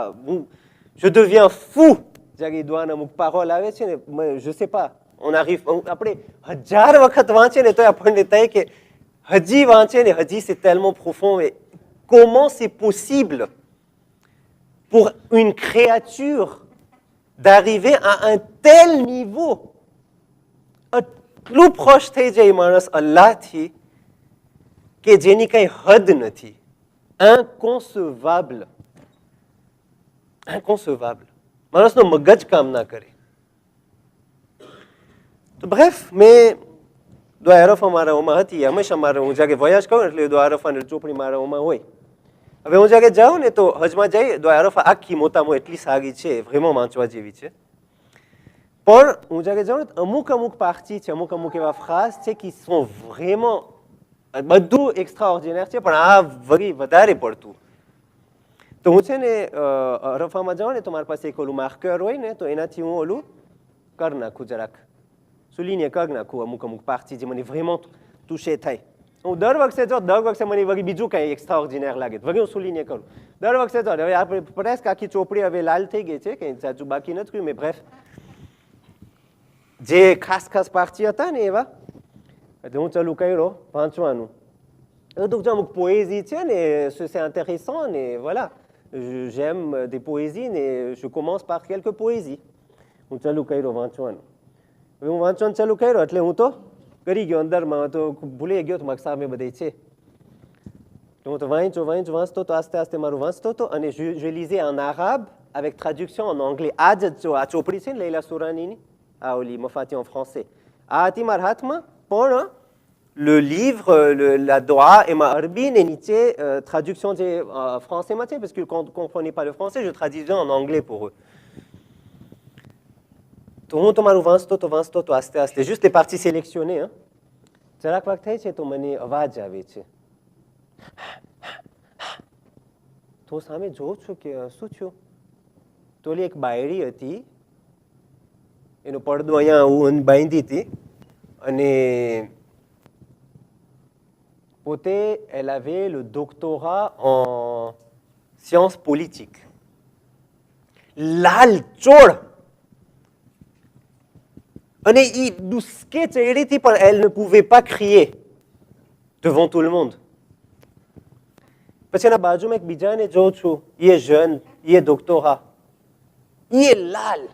je deviens fou જ્યારે એ દુઆના મુખ પાહોલ આવે છે ને je sais pas on arrive આપણે 1000 વખત વાંચે ને તો આપણને થાય કે હજી વાંચે ને હજી c'est tellement profond et comment c'est possible pour une créature d'arriver à un tel niveau એટલું proche થઈ જાય માણસ અલ્લાહથી કે જેની કઈ હદ નથી. inconcevable માણસનો મગજ કામ ના કરે. તો બ્રેફ મેં દુઆ અરફા મારાઓમાં હતી હંમેશા મારા હું જાગે વયાજ કરું એટલે દુઆ અરફાની ચોપડી મારાઓમાં હોય. હવે હું જાગે જાઉં ને તો હજમાં જઈ દુઆ અરફા આખી મોટામાં એટલી સારી છે vraiment વાંચવા જેવી છે. પણ હું જાગે જાઉં ને અમુક પાર્ટી છે અમુક એવા ફ્રાઝ છે qui sont vraiment બધું એક્સ્ટ્રાઓર્ડિનેર છે પણ આ વળી વધારે પડતું. તો હું છે ને અરફામાં જાઉં ને તો મારી પાસે એક ઓલું માર્કર હોય ને તો એનાથી હું ઓલું કરી નાખું જરાક souligner કરી નાખું અમુક પાર્ટી જે મને vraiment touché થાય. હું દર વખતે મને વળી બીજું કંઈ એક્સ્ટ્રાઓર્ડિનેર લાગે વળી હું souligner કરું દર વખતે જો. હવે આપણે પ્રેસ આખી ચોપડી હવે લાલ થઈ ગઈ છે કંઈ સાચું બાકી નથી કર્યું મેં બ્રેફ જે ખાસ પાર્ટી હતા ને એવા એટલે હું ચાલુ કર્યો વાંચવાનું. donc અમુક પોએઝી છે ને c'est intéressant ને voilà j'aime des poésies ને je commence par quelques poésies. હું ચાલુ કર્યો વાંચવાનું. હવે હું વાંચવાનું ચાલુ કર્યો એટલે હું તો કરી ગયો અંદરમાં તો ભૂલી ગયો તો મારી સામે બધી છે તો હું તો વાંચતો તો આસ્તે મારું વાંચતો હતો અને je lisais en arabe avec traduction en anglais. આ જ આ ચોપડી છે ને લૈલા સુરાનીની આ ઓલી મફાતી en français આ હતી મારા હાથમાં પણ le livre, la doua et ma arbine et niche traduction de français matin parce que quand on ne comprenait pas le français, je traduisais en anglais pour eux. તો હું તમારું વાંચતો તો આસ્તે juste les parties sélectionnées hein. જરાક વાક થાય છે તો મને અવાજ આવે છે તો સામે જોઉં છું કે શું થયું તો ઓલી એક બાયડી હતી એનો પડદો અહીંયા હું બાંધી હતી અને પોતે elle avait le doctorat en sciences politiques. લાલ ચોળ અને એ દુસ્કે ચહેરેથી પણ elle ne pouvait pas crier devant tout le monde. પછી એના બાજુમાં એક બીજાને જોઉં છું એ jeune એ doctorat એ લાલ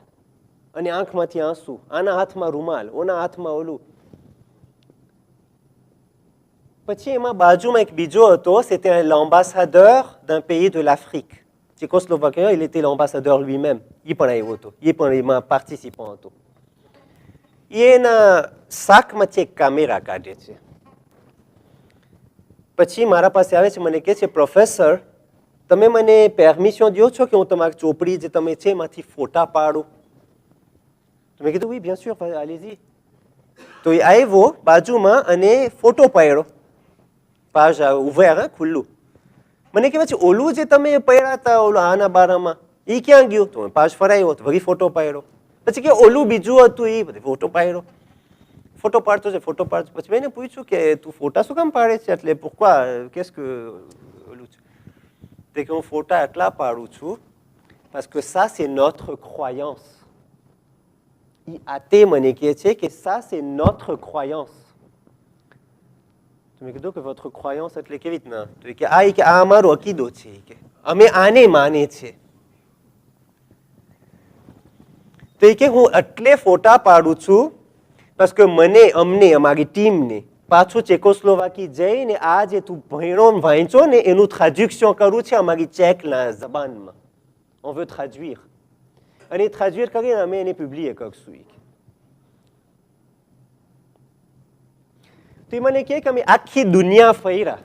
અને આંખમાંથી આંસુ આના હાથમાં રૂમાલ ઓના હાથમાં ઓલું. પછી એમાં બાજુમાં એક બીજો હતો c'était l'ambassadeur d'un pays de l'Afrique. Tchécoslovaquien, il était l'ambassadeur lui-même. એ પણ આવ્યો હતો એ પણ એમાં પાર્ટિસિપન્ટ હતો. એના શાકમાંથી એક કામેરા કાઢે છે પછી મારા પાસે આવે છે મને કહે છે પ્રોફેસર તમે મને પરમિશન દો છો કે હું તમારી ચોપડી જે તમે છે એમાંથી ફોટા પાડું? તો મેં કીધું oui bien sûr allez-y. તો એ આવ્યો બાજુમાં અને ફોટો પાડ્યો પાજ ouvert ખુલ્લું મને કહેવાય છે ઓલું જે તમે પહેર્યા હતા ઓલું આના બારામાં એ ક્યાં ગયું? તો પાછ ફરાયો તો વળી ફોટો પાડ્યો. પછી કે ઓલું બીજું હતું એ બધી ફોટો પાડ્યો. ફોટો પાડતો છે ફોટો પાડતો. પછી મેં એને પૂછ્યું કે તું ફોટા શું કામ પાડે છે? એટલે pourquoi qu'est-ce que ઓલું છે તે કે હું ફોટા એટલા પાડું છું parce que ça c'est notre croyance. ઈ આતે મને કહે છે કે ça c'est notre croyance. મેં કીધું કે votre croyance એટલે કેવી રીતના? તો કે આ અમારો અકીદો છે કે અમે આને માને છે. તો કે હું એટલે ફોટા પાડું છું parce que મને અમને અમારી ટીમને પાછું ચેકોસ્લોવાકી જઈને આ જે તું ભણ્યો વાંચો ને એનું ટ્રાડ્યુક્શન કરવું છે અમારી ચેકના જબાનમાં. On veut traduire. અને traduire કરીને અમે એને publier કરશું. તો મને કહે કે અમે આખી દુનિયા ફર્યા.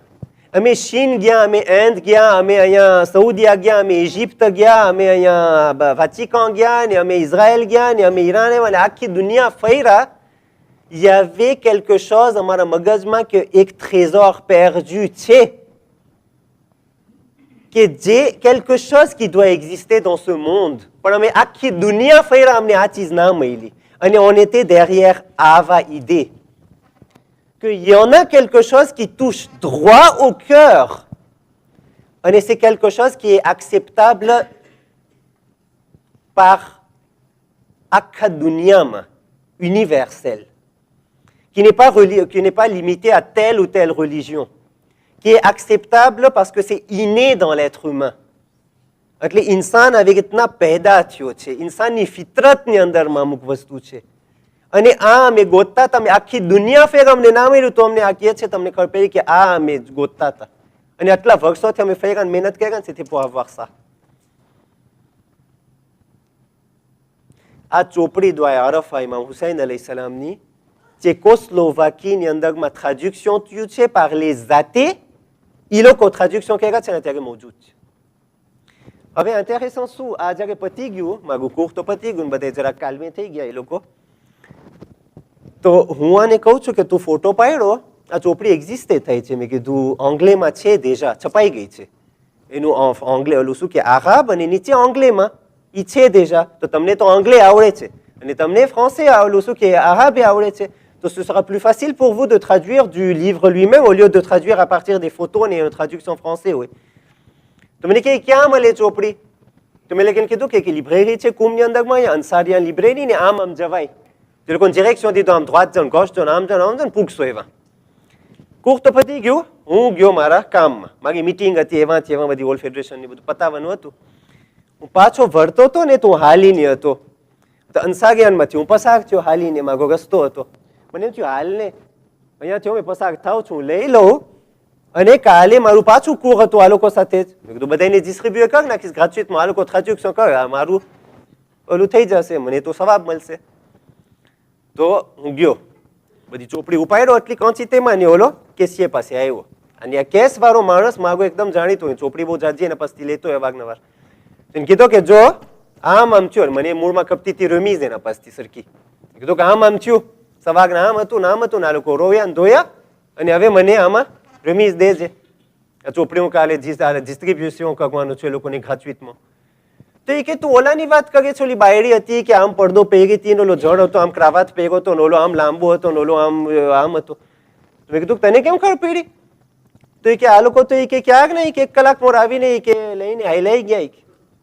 અમે ચીન ગયા, અમે ઇન્ડ ગયા, અમે અહીંયા સઉદીયા ગયા, અમે ઇજિપ્ત ગયા, અમે અહીંયા વાટિકન ગયા, ને અમે ઇઝરાયલ ગયા, ને અમે ઈરાન આવ્યા, ને આખી દુનિયા ફર્યા. Il y avait quelque chose અમારા મગજમાં કે એક trésor perdu છે, કે જે quelque chose qui doit exister dans ce monde. પણ અમે આખી દુનિયા ફર્યા, અમને આ ચીજ ના મળી. અને on était derrière આવા idée qu'il y en a quelque chose qui touche droit au cœur. Et c'est quelque chose qui est acceptable par Akaduniam, universel, qui n'est pas limité à telle ou telle religion, qui est acceptable parce que c'est inné dans l'être humain. એટલે ઇન્સાન આવી રીતના પેદા થયો છે, ઇન્સાનની ફિતરતની અંદરમાં અમુક વસ્તુ છે. અને આ અમે ગોતતા હતા, અમે આખી દુનિયા ફેર અમને ના મળ્યું તો અમને આ કહે છે તમને ખબર પડી કે આ અમે ગોતતા હતા. અને આટલા વર્ષોથી અમે ફેર મહેનત કર્યા ને pour avoir ça. આ ચોપડી દ્વારા અરફા ઇમામ હુસૈન અલૈહિ સલામની ચેકોસ્લોવાકીની અંદરમાં ટ્રાડ્યુક્શન થયું છે par les athées. એ લોકો ટ્રાડ્યુક્શન કર્યા છે ને ત્યારે મોજૂદ છે. હવે ઇન્ટરેસન્ટ શું, આ જ્યારે પતી ગયું મારું કોર્સ તો પતી ગયું, બધા જરા કાલમી થઈ ગયા એ લોકો. તો હું આને કહું છું કે તું ફોટો પાડ્યો, આ ચોપડી એક્ઝિસ્ટે થઈ છે. મેં કીધું આંગ્લેમાં છે, દેજા છપાઈ ગઈ છે. એનું આંગ્લે ઓલું શું કે આરાબ અને નીચે આંગ્લેમાં એ છે દેજા. તો તમને તો આંગ્લે આવડે છે અને તમને ફ્રાન્સે ઓલું શું કે આરાબે આવડે છે. તો ce sera plus facile pour vous de traduire du livre lui-même au lieu de traduire à partir des photos et une traduction français. Oui. તો મને કહે ક્યાં મળે ચોપડી? તો મેં લખીને કીધું કે લિબ્રેરી છે કુમની અંદરમાં, અંસારિયા લિબ્રેરી ને આમ જવાય. તે લોકોને ડિરેક્શન દીધો આમ droite જાઓ, gauche જાઓ, આમ જાઓ પૂગશો એવા. કોર્સ તો પતી ગયું, હું ગયો મારા કામમાં. મારી મીટિંગ હતી એવાથી એવા બધી ઓલ ફેડરેશનની બધું પતાવવાનું હતું. હું પાછો વળતો હતો ને તો હું હાલીને હતો. તો અંસારિયાનમાંથી હું પસાર થયો હાલીને, મારો રસ્તો હતો. મને એમ થયું હાલને અહીંયાથી હું પસાર થાઉં છું, લઈ લઉં અને કાલે મારું પાછું કોર હતું આ લોકો સાથે જ. મેં કીધું બધાને ડિસ્ટ્રીબ્યુટ કરી નાખીશ ગ્રેજ્યુએટમાં, આ લોકો ટ્રાન્ઝેક્શન કરે, મારું ઓલું થઈ જશે, મને તો સવાબ મળશે. તો હું ગયો, બધી ચોપડી ઉપાડ્યો એટલી કાંચી તેમાં ને ઓલો કેસીએ પાસે આવ્યો. અને આ કેસ વાળો માણસ માગો એકદમ જાણીતો હોય, ચોપડી બહુ જાજી એને પછી લેતો હોય વારનવાર. એને કીધો કે જો આમ થયું, મને મૂળમાં કપતી હતી રમીઝ એના પાસથી સરખી. કીધું કે આમ થયું, સવારના આમ હતું નામ હતું, ના લોકો રોયા ને ધોયા અને હવે મને આમાં રમીઝ દેજે. આ ચોપડી હું કાલે ડિસ્ટ્રીબ્યુશન કરવાનું છે એ લોકોની ગ્રેજ્યુએટમાં. તો એ કે તું ઓલાની વાત કરે છે, ઓલી બાયડી હતી કે આમ પડદો પહેરી હતી ને ઓલો જડ હતો, આમ ક્રાવાત પહેર્યો હતો ને ઓલો આમ લાંબો હતો ને ઓલો આમ હતો. મેં કીધું તને કેમ ખબર પડી? તો એ કે આ લોકો તો એ કે ક્યાંક નહીં કે 1 કલાક મોર આવીને એ કે લઈને લઈ ગયા.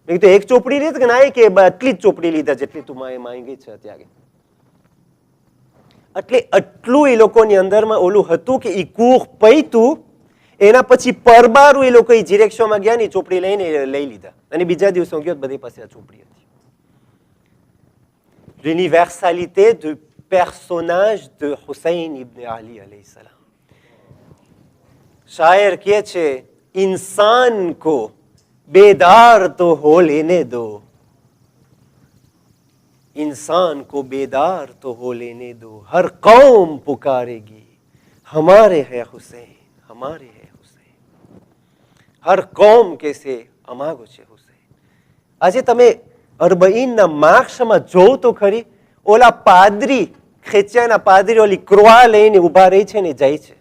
મેં કીધું એક ચોપડી લીધી કે ના, કે આટલી જ ચોપડી લીધા જેટલી તું માંગી છે અત્યારે. એટલે આટલું એ લોકોની અંદરમાં ઓલું હતું કે એ કુખ પૈતું. એના પછી પરબારું એ લોકો ડિરેક્શનમાં ગયા ને ચોપડી લઈને લઈ લીધા. અને બીજા દિવસે ગયો બધી પાસે આ ચોપડી હતી. L'universalité du personnage de Hussein ibn Ali alayhi salam. શાયર કહે છે इंसान को बेदार तो हो लेने दो, इंसान को बेदार तो हो लेने दो, हर कौम पुकारेगी हमारे हैं हुसैन, हमारे हैं हुसैन. हर कौम कैसे અમારો છે હુસૈન. આજે તમે અરબઈનના માર્ક્સમાં જોવ તો ખરી, ઓલા પાદરી ખેંચ્યાના પાદરી ઓલી ક્રોઆ લઈને ઉભા રહી છે ને જાય છે.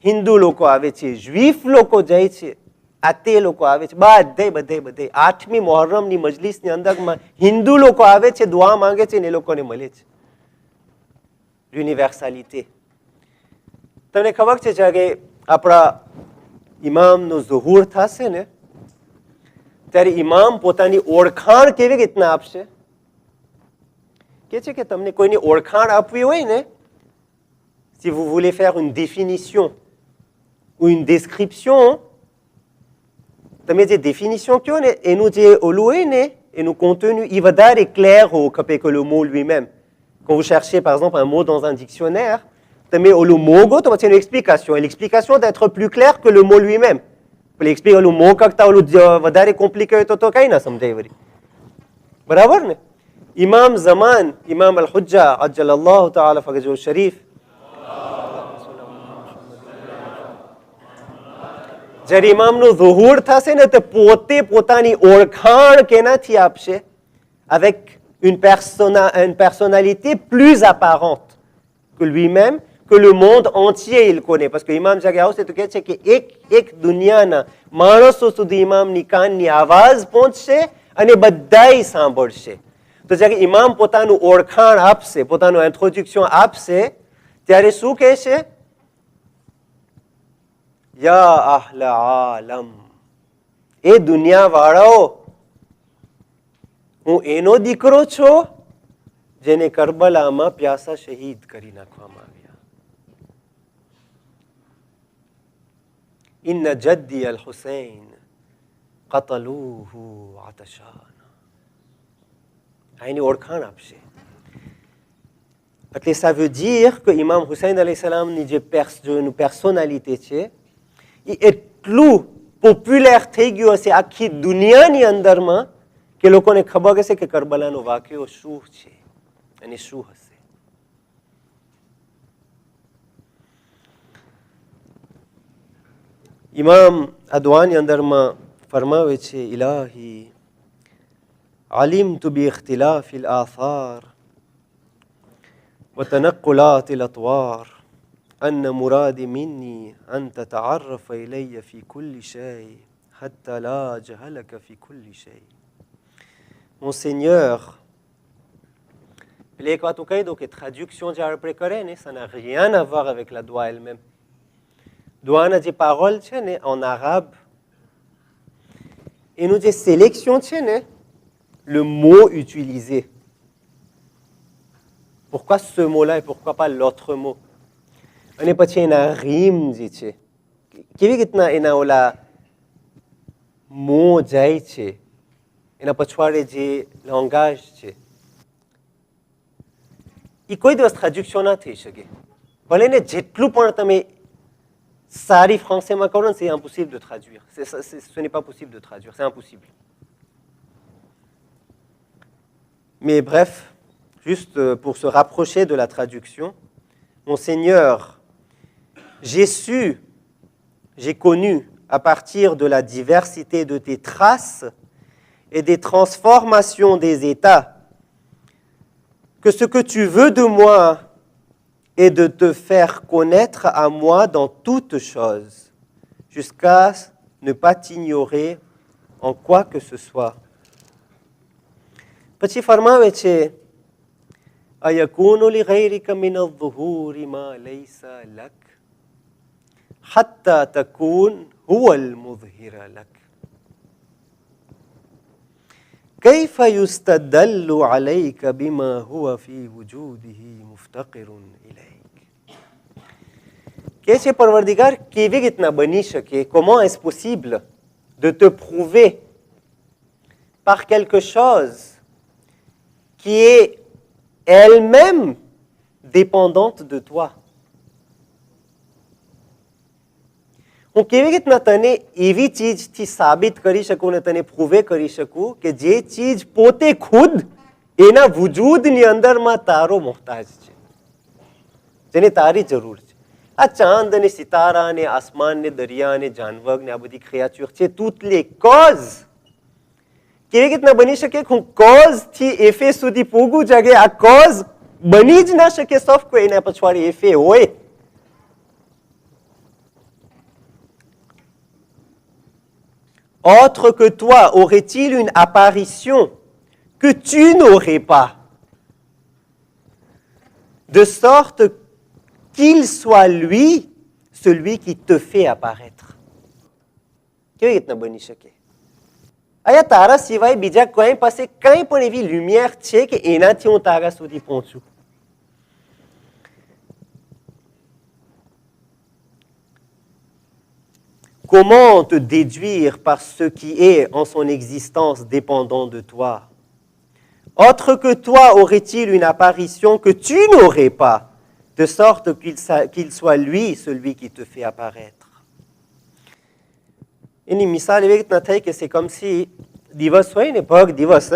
હિન્દુ લોકો આવે છે, જ્વીફ લોકો જાય છે, આ તે લોકો આવે છે, બધે 8મી મોહર્રમની મજલિસની અંદરમાં હિન્દુ લોકો આવે છે, દુઆ માંગે છે ને એ લોકોને મળે છે. યુનિવર્સાલિટી. તમને ખબર છે જ્યારે આપણા ઇમામનો ઝુહૂર થશે ને ત્યારે ઇમામ પોતાની ઓળખાણ કેવી રીતના આપશે? કે છે કે તમને કોઈની ઓળખાણ આપવી હોય ને, si vous voulez faire une définition ou une description, તમે જે définition કહો ને એનું જે ઓલું હોય ને એનું contenu il વધારે clair au que le mot lui-même. Quand vous cherchez par exemple un mot dans un dictionnaire, તમે ઓલું mot ગો તો પછી એની explication. Et l'explication doit être plus claire que le mot lui-même. પેલી explique ઓલું mot કરતા ઓલું વધારે compliqué હોય તો કઈ ના સમજાય વળી. બરાબર ને? ઇમામ ઝમાન, ઇમામ અલ-હુજ્જા અજ્જલલ્લાહુ તઆલા ફરજહુ શરીફ, જ્યારે ઇમામનું ઝુહૂર થશે ને તો પોતે પોતાની ઓળખાણ કેનાથી આપશે? avec une personnalité plus apparente que lui-même, que le monde entier il connaît. Parce que imam જ્યારે આવશે તો કહે છે કે એક દુનિયાના માણસો સુધી ઇમામની કાનની આવાજ પહોંચશે અને બધાય સાંભળશે. તો જ્યારે ઇમામ પોતાનું ઓળખાણ આપશે, પોતાનું ઇન્ટ્રોડક્શન આપશે ત્યારે શું કહેશે? યા અહલ આલમ, એ દુનિયાવાળાઓ, હું એનો દીકરો છું જેને કરબલામાં પ્યાસા શહીદ કરી નાખવામાં આવ્યા. ઇન્ન જદ્દી અલ હુસૈન કતલુહુ આતશાન. આ એની ઓળખાણ આપશે. એટલે ça veut dire que ઇમામ હુસૈન અલૈહિ સલામની જે personnalité છે એ એટલું પોપ્યુલર થઈ ગયું હશે આખી દુનિયાની અંદરમાં કે લોકોને ખબર હશે કે કરબલાનો વાક્યો શું છે અને શું હશે. ઇમામ આ દુઆની અંદરમાં ફરમાવે છે, ઇલાહી علمت باختلاف الآثار وتنقلات الأطوار أن مرادي مني أن تتعرف إلي في كل شيء حتى لا أجهلك في كل شيء. Mon Seigneur, એક વાત હું કહી દઉં કે traduction જ્યારે આપણે કરે ને ça n'a rien à voir avec la doua elle-même. દુઆના જે parole છે ને en arabe, એનું જે sélection છે ને, le mot utilisé. Pourquoi ce mot-là et pourquoi pas l'autre mot? અને પછી એના રીમ જે છે, કેવી રીતના એના ઓલા મો જાય છે, એના પછવાડે જે લેંગાજ છે, એ કોઈ દિવસ ટ્રાડ્યુક્શન ના થઈ શકે. ભલે ને જેટલું પણ તમે સારી ફ્રાન્સેમાં કરો ને, c'est impossible de traduire. Ce n'est pas possible de traduire, c'est impossible. Mais bref, juste pour se rapprocher de la traduction, mon Seigneur, j'ai connu à partir de la diversité de tes traces et des transformations des états que ce que tu veux de moi est de te faire connaître à moi dans toutes choses, jusqu'à ne pas t'ignorer en quoi que ce soit. પછી ફરમાવે છે, અયકૂનુ લિગૈરિક min અઝ્ઝુહૂર મા લૈસા લક હત્તા તકૂન હુવલ મુઝહિર લક. كيف يستدل عليك بما هو في وجوده مفتقر إليك. qu'est-ce Parvardigar કેવી રીતના બની શકે? Comment est-ce possible de te prouver par quelque chose qui est elle-même dépendante de toi? હું કેવી રીતના તને એવી ચીજથી સાબિત કરી શકું ને તને પ્રૂવે કરી શકું કે જે ચીજ પોતે ખુદ એના વજૂદની અંદરમાં તારો મોહતાજ છે, જેને તારી જરૂર છે. આ ચાંદ અને સિતારા ને આસમાન ને દરિયા ને જાનવર ને આ બધી ક્રિએચર છે, toutes les causes. કેવી રીતના બની શકે? હું કોઝ થી એફે સુધી પોગું જાગે આ કોઝ બની જ ના શકે સફ કોઈ એના પછવાડી એફે હોય. autre que toi aurait-il une apparition que tu n'aurais pas, de sorte qu'il soit lui, celui qui te fait apparaître. કેવી રીતના બની શકે? અહીંયા તારા સિવાય બીજા કોઈ પાસે કંઈ પણ એવી લ્યુમિયર છે કે એનાથી હું તારા સુધી પહોંચું? Comment te déduire par ce qui est en son existence dépendant de toi? Autre que toi aurait-il une apparition que tu n'aurais pas, de sorte qu'il soit lui celui qui te fait apparaître. એની મિસાલ એવી રીતના થઈ કે c'est comme si દિવસ હોય ને, ભગ દિવસ,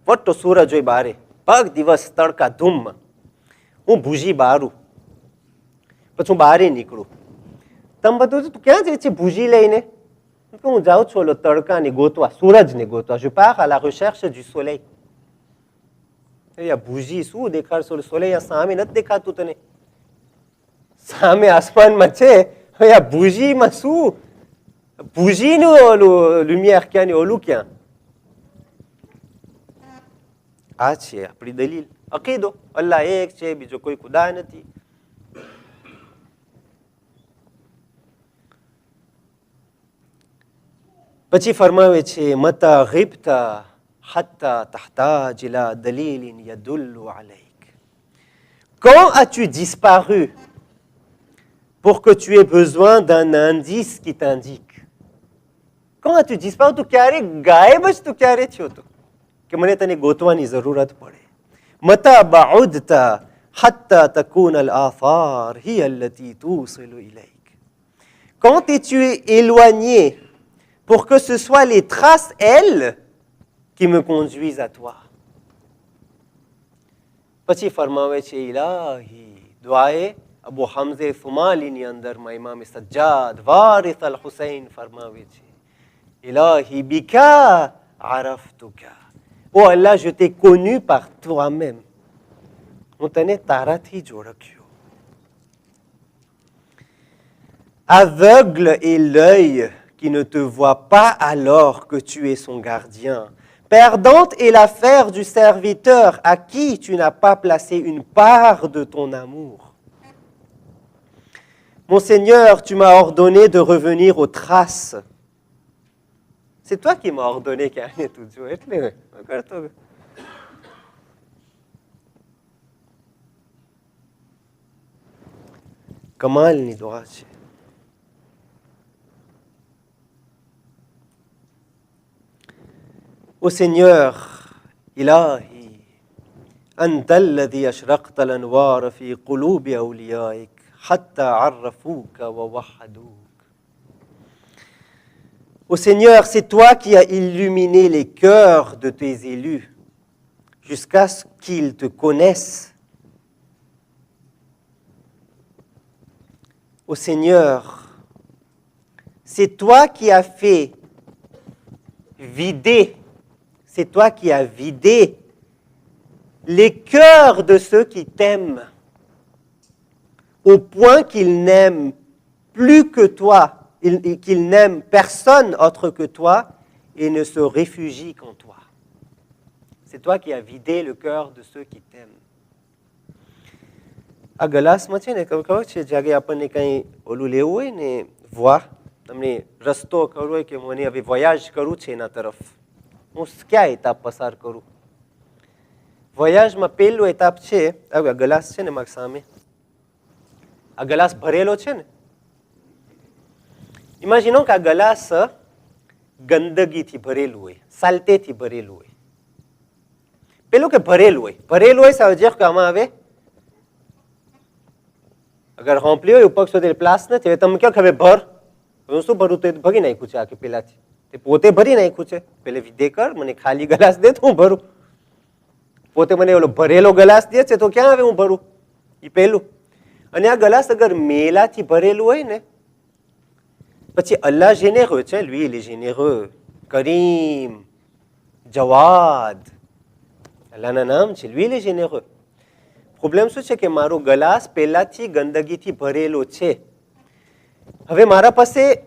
મોટો સૂરજ હોય બારે, ભગ દિવસ તડકા ધૂમમાં, હું ભૂજી બારું, પછી હું બારે નીકળું. તમે બધું તું ક્યાં જાય છે ભૂજી લઈને? હું જાઉં છું ઓલો તડકાને ગોતવા, સૂરજને ગોતવા. Je pars à la recherche du soleil. ભૂજી શું દેખાડશો? સોલેય સામે નથી દેખાતું તને? સામે આસમાનમાં છે, હવે આ ભૂજીમાં શું? ભૂજીનું ઓલું લ્યુમિયર ક્યાં ને ઓલું ક્યાં? આ છે આપણી દલીલ, અકીદો. અલ્લાહ એક છે, બીજો કોઈ ખુદા નથી. પછી ફરમાવે છે મતા ગિબ્તા حتى تحتاج إلى دليل يدل عليك. Quand as-tu disparu pour que tu aies besoin d'un indice qui t'indique? Quand as-tu disparu? Tu ક્યારે ગાયબ જ તું ક્યારે થયો તો કે મને તને ગોતવાની જરૂરત પડે? متى بعدت حتى تكون الآثار هي التي توصل إليك. Quand es-tu éloigné pour que ce soit les traces, elles, qui me conduisent à toi? પછી ફરમાવે છે ઇલાહી, દુઆએ અબુ હમઝે સુમાલીની અંદરમાં ઇમામ સજ્જાદ વારિસ અલ હુસૈન ફરમાવે છે ઇલાહી બિકા આરફતુકા. ઓ અલ્લાહ, je t'ai connu par toi-même. હું તને તારાથી જ ઓળખ્યો. Aveugle est l'œil qui ne te voit pas alors que tu es son gardien. Perdante est l'affaire du serviteur à qui tu n'as pas placé une part de ton amour. Mon Seigneur, tu m'as ordonné de revenir aux traces. C'est toi qui m'as ordonné qu'il y ait tout ça. Kamal ni doa છે. Ô Seigneur, Ilahi, أنت الذي أشرقت الأنوار في قلوب أوليائك حتى عرفوك ووحدوك. Ô Seigneur, c'est toi qui as illuminé les cœurs de tes élus jusqu'à ce qu'ils te connaissent. Ô Seigneur, c'est toi qui as fait vider, c'est toi qui as vidé les cœurs de ceux qui t'aiment, au point qu'ils n'aiment plus que toi, qu'ils n'aiment personne autre que toi et ne se réfugient qu'en toi. C'est toi qui as vidé le cœur de ceux qui t'aiment. આ ગલાસમાં છે ને ખબર છે, જાગે આપણને કંઈ ઓલું લેવું હોય ને, વાહ, તમને રસ્તો કરવો હોય કે મને હવે વોયાજ કરવું છે એના તરફ, હું ક્યાં એતાપ પસાર કરું? વોયાજમાં પહેલું એતાપ છે, આ ગલાસ છે ને મારી સામે, આ ગલાસ ભરેલો છે ને, ઇમેજિનો કે આ ગલાસ ગંદગીથી ભરેલું હોય, સાલ્ટેથી ભરેલું હોય. પેલું કે ભરેલું હોય ça veut dire કે આમાં હવે અગર હોંપલી હોય ઉપર સુધી પ્લાસ નથી, હવે તમે કહો કે હવે ભર, હું શું ભરું? તો એ ભરી નાખ્યું છે આખી પેલાથી, તે પોતે ભરી નાખ્યું છે. પેલે વિધે કર, મને ખાલી ગ્લાસ દે તો હું ભરું. પોતે મને ઓલો ભરેલો ગ્લાસ દે છે તો ક્યાં હવે હું ભરું? એ પહેલું. અને આ ગ્લાસ અગર મેલાથી ભરેલું હોય ને, પછી અલ્લાહ généreux છે, lui il est généreux, Karim, Jawad, અલ્લાહના નામ છે, lui il est généreux. Problem શું છે કે મારો ગ્લાસ પહેલાથી ગંદગીથી ભરેલો છે. હવે મારા પાસે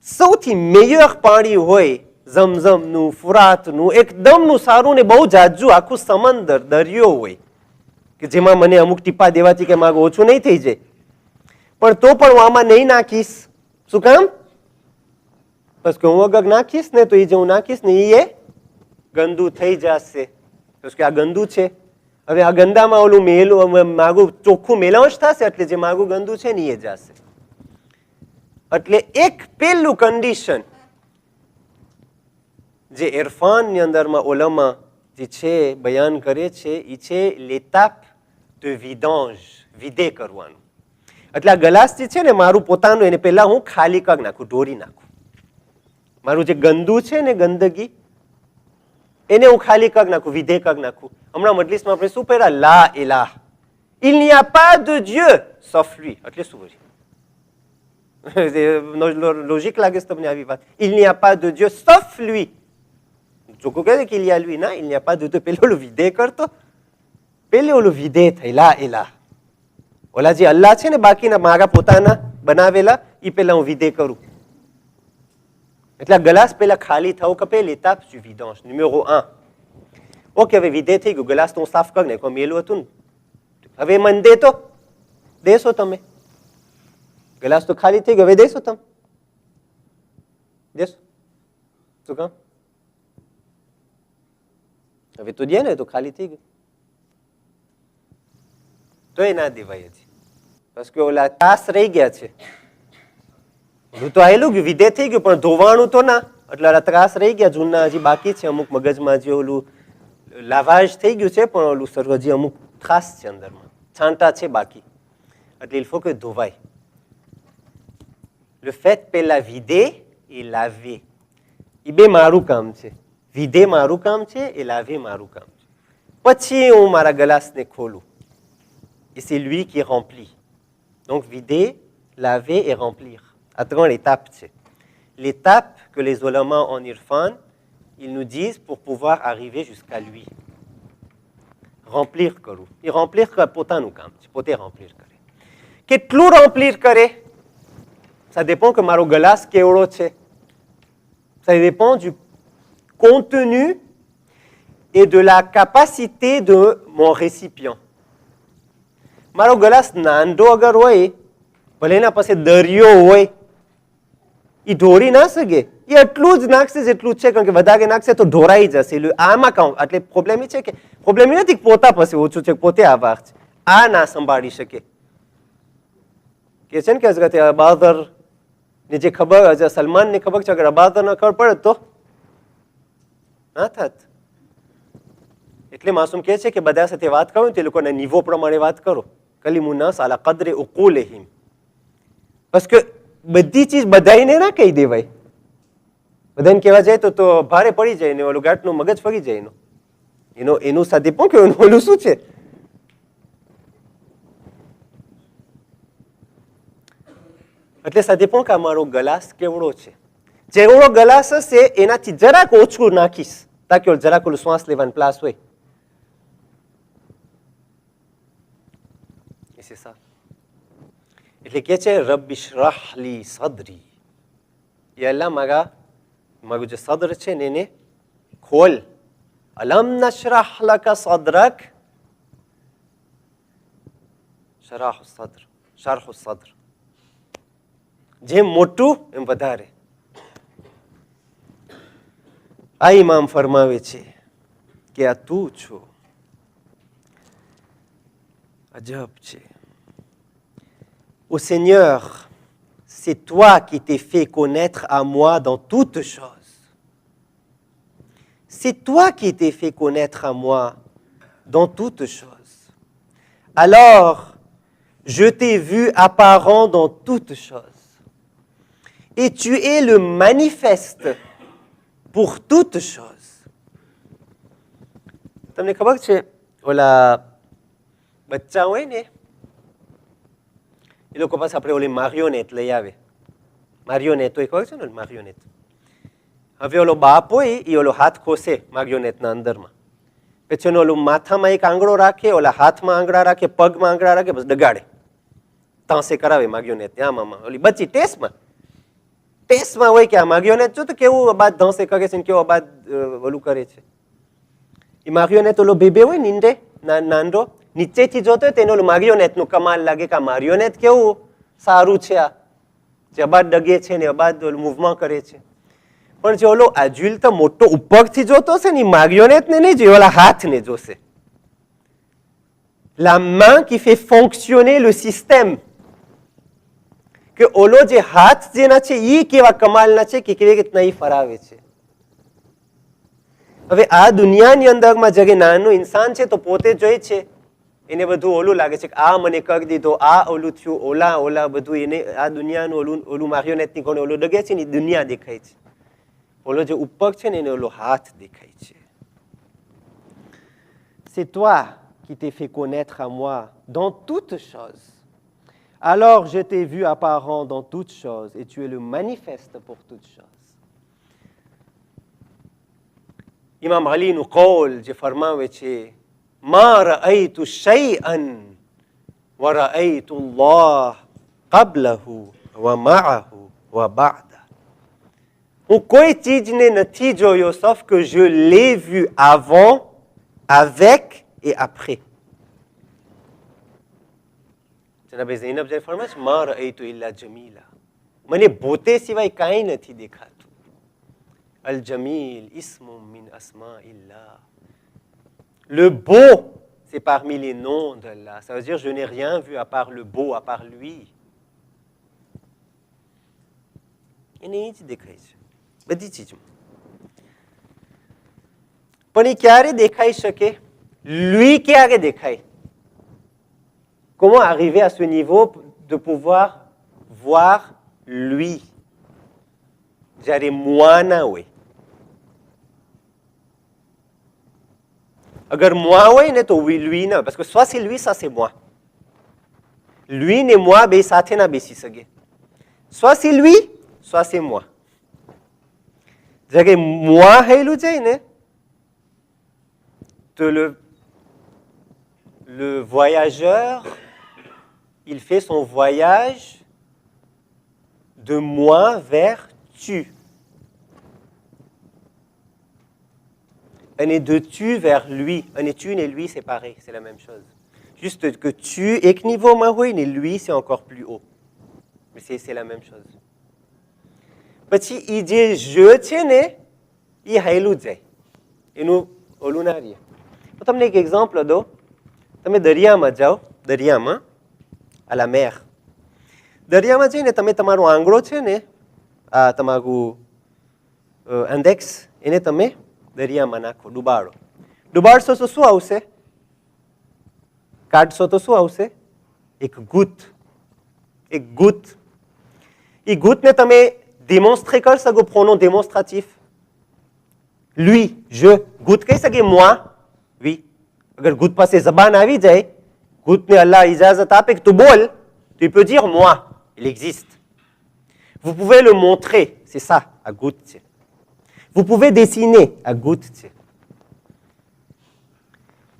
સૌથી મેયર પાણી હોય ઝમઝમનું, ફુરાતનું, એકદમનું સારું ને બહુ જાજુ આખું સમંદર દરિયો હોય કે જેમાં મને અમુક ટીપા દેવાથી કે મારું ઓછું નહીં થઈ જાય, પણ તો પણ હું આમાં નહીં નાખીશ. શું કામ? બસ કે હું અગર નાખીશ ને તો એ જે હું નાખીશ ને એ ગંદુ થઈ જશે. બસ કે આ ગંદુ છે. હવે આ ગંદામાં ઓલું મેલું માગું ચોખ્ખું મેલાંશ થશે એટલે જે માગું ગંદુ છે ને એ જશે. એટલે એક પેલું કન્ડિશન જે ઇરફાનની અંદરમાં ઓલામાં જે છે બયાન કરે છે એ છે l'étape de vidange, વિદે કરવાનું. એટલે આ ગ્લાસ જે છે ને મારું પોતાનું એને પહેલા હું ખાલી કરી નાખું, ઢોરી નાખું. મારું જે ગંદુ છે ને ગંદગી એને હું ખાલી કરી નાખું, વિધે કરી નાખું. હમણાં મજલિસમાં આપણે શું પહેર્યા? લા ઇલાહ, il n'y a pas de Dieu sauf lui. એટલે શું બોલી? લોજિક લાગે છે તમને આવી વાત? il n'y a pas de Dieu sauf lui. ચોખ્ખું કહે છે qu'il y a lui, ના, il n'y a pas de Dieu. પેલું ઓલું વિધે કરતો, પેલે ઓલું વિધે થઈ લા ઇલાહ. ઓલા જે અલ્લાહ છે ને બાકીના મારા પોતાના બનાવેલા એ પેલા હું વિધે કરું. એટલે આ ગ્લાસ પેલા ખાલી થવું કપે. l'étape du vidange numéro 1. Okay, હવે વિધે થઈ ગયું, ગ્લાસ તો હું સાફ કરી નાખ્યો, મેલું હતું ને. હવે મને દે તો દેશો તમે? ગ્લાસ તો ખાલી થઈ ગયો, હવે દેશો તમે? દેશો? શું કામ? હવે તો દે ને, તો ખાલી થઈ ગયું તો એ ના દેવાય હજી. બસ કે ઓલા તાસ રહી ગયા છે. હું તો આવેલું ગયું, વિધે થઈ ગયું, પણ ધોવાણું તો ના. એટલે ઓલા ત્રાસ રહી ગયા જૂના હજી બાકી છે. અમુક મગજમાં જે ઓલું લાવાજ થઈ ગયું છે, પણ ઓલું સર હજી અમુક ખાસ છે અંદરમાં, છાંટા છે બાકી. એટલે il faut que ધોવાય. le fait પેલા વિધે એ લાવે, એ બે મારું કામ છે. વિધે મારું કામ છે, એ લાવે મારું કામ છે. પછી હું મારા ગ્લાસને ખોલું. Et c'est lui qui remplit. Donc vider, laver et remplir. À trois étapes. L'étape que les ulama en irfan, ils nous disent pour pouvoir arriver jusqu'à lui. Remplir karo. Et remplir potanu kam. Pote remplir kare. Ketlu remplir kare? Ça dépend que maro glace keolo che. Ça dépend du contenu et de la capacité de mon récipient. મારો glass નાંદો અગર હોય, ભલે એના પાસે દરિયો હોય, એ ઢોરી ના શકે. એ એટલું જ નાખશે જેટલું છે, કારણ કે વધારે નાખશે તો ઢોરાઈ જશે. આમાં કામ એટલે પ્રોબ્લેમ એ છે કે પ્રોબ્લેમ એ નથી કે પોતા પાસે ઓછું છે, પોતે આભાર છે. આ ના સંભાળી શકે. કે છે ને કે હજરત અબાદર ની જે ખબર, સલમાન ની ખબર છે, અગર અબાદર ને ખબર પડે તો ના થાત. એટલે માસૂમ કહે છે કે બધા સાથે વાત કરો તે લોકોના નિવો પ્રમાણે વાત કરો. કલીમુન્નાસ અલા કદરે ઉકૂલિહિમ. બસ કે બધી ચીજ બધાને ના કહી દેવાય. બધાને કહેવા જાય તો ભારે પડી જાય ને, ઓલું ગાંઠનું મગજ ફરી જાય એનું સાથે પણ કે ઓલું શું છે. એટલે સાથે પણ કે મારો ગ્લાસ કેવડો છે. જેવડો ગ્લાસ હશે એનાથી જરાક ઓછું નાખીશ, તાકી જરાક ઓલું શ્વાસ લેવાનું પ્લાસ હોય. C'est ça. એટલે કે છે રબ ઇશરાહ લી સદરી. એ અલ્લાહ મારું જે સદર છે ને એને ખોલ. અલમ નશરાહ લકા સદરક. શરાહ સદર, શરહ સદર. જેમ મોટું એમ વધારે. આ ઇમામ ફરમાવે છે કે આ તું છો. અજબ છે. Ô Seigneur, c'est toi qui t'es fait connaître à moi dans toutes choses. C'est toi qui t'es fait connaître à moi dans toutes choses. Alors, je t'ai vu apparent dans toutes choses. Et tu es le manifeste pour toutes choses. તમને ખબર છે ઓલા બચ્ચા હોય ને એ લોકો પાસે આપણે ઓલી મારિયોનેટ લઈ આવે. મારિયોનેટ હોય, ખબર છે ને મારિયોનેટ? હવે ઓલો બાપ હોય એ ઓલો હાથ ખોસે મારિયોનેટના અંદરમાં, પછી એનો ઓલું માથામાં એક આંગળો રાખે, ઓલા હાથમાં આંગળા રાખે, પગમાં આંગળા રાખે, બસ ડગાડે, તાંસે કરાવે મારિયોનેટ. આમાં ઓલી બચ્ચી ટેસ્ટમાં ટેસ્ટમાં હોય કે આ માર્યોનેટ જો તો કેવું અબાદ ધંસે કરે છે ને કેવું અબાદ ઓલું કરે છે. એ માર્યોનેટ ઓલો બેબે હોય નીંદે નાનરો નીચેથી જોતો હોય તેને ઓલું માર્યોનેટનું કમાલ લાગે કે આ માર્યોનેટ કેવું સારું છે, આ જે અબાદ ડગે છે ને અબાદ મૂવમાં કરે છે. પણ જે ઓલો એડ્યુલ તો મોટો ઉપરથી જોતો છે ને એ માર્યોનેટને નહીં જોઈએ, ઓલા હાથને જોશે. La main qui fait fonctionner le système. કે ઓલો જે હાથ જેના છે એ કેવા કમાલના છે કે કેવી રીતના એ ફરાવે છે. હવે આ દુનિયાની અંદરમાં જયારે નાનું ઇન્સાન છે તો પોતે જોઈ છે એને બધું ઓલું લાગે છે કે આ મને કરી દીધો, આ ઓલું થયું, ઓલા બધું એને આ દુનિયાનું ઓલું માર્યોનેટની કોને ઓલું ડગે છે ને એ દુનિયા દેખાય છે. ઓલો જે ઉપર છે ને એને ઓલો હાથ દેખાય છે. C'est toi qui t'es fait connaître à moi dans toutes choses. Alors je t'ai vu apparent dans toutes choses et tu es le manifeste pour toutes choses. Imam Ali nous قول je فرماوه છે ما رأيت شيئا ورأيت الله قبله ومعه وبعده. હું કોઈ ચીજને નથી જોયો sauf que je l'ai vu avant, avec et après. જનાબે ઝૈનબ જે ફરમાય છે મા રઅયતુ ઇલ્લા જમીલા, મને પોતે સિવાય કાંઈ નથી દેખાતું. અલ જમીલ ઇસ્મુમ મિન અસ્માઇલ્લાહ. Le beau, c'est parmi les noms d'Allah. Ça veut dire je n'ai rien vu à part le beau, à part lui. એને એ જ દેખાય છે બધી ચીજમાં. પણ એ ક્યારે દેખાઈ શકે? Lui ક્યારે દેખાય? Comment arriver à ce niveau de pouvoir voir lui? J'allais moi na oui. Agar moi oui ne to oui lui na, parce que soit c'est lui, ça c'est moi. Lui ne moi be સાથે ના બેસી શકે. Soit c'est lui, soit c'est moi. જયારે moi હેલું જાય ને તો le voyageur, il fait son voyage de moi vers tu. Un est de tu vers lui. Un est tu et lui, c'est pareil, c'est la même chose. Juste que tu est niveau mahoui, et lui, c'est encore plus haut. Mais c'est la même chose. પછી ઈ જે je છે ને ઈ હાયલું જાય એનું ઓલું ના રહે. તો તમને એક એક્ઝામ્પલ દો. તમે દરિયામાં જાઓ, દરિયામાં à la mer. દરિયામાં જઈને તમે તમારો આંગળો છે ને આ તમારું ઇન્ડેક્સ એને તમે દરિયામાં નાખો, ડુબાડો. ડુબાડશો તો શું આવશે? કાઢશો તો શું આવશે? એક ગૂંથ. એક ગૂંથ. એ ગૂંથને તમે démontrer કરી શકો, pronom démonstratif. Lui, je. ગૂંથ કહી શકે moi, oui. અગર ગૂંથ પાસે જબાન આવી જાય, ગૂંથને અલ્લાહ ઇજાઝત આપે કે તું બોલ, tu peux dire moi, il existe. Vous pouvez le montrer, c'est ça, à goutte. Vous pouvez dessiner, à goutte.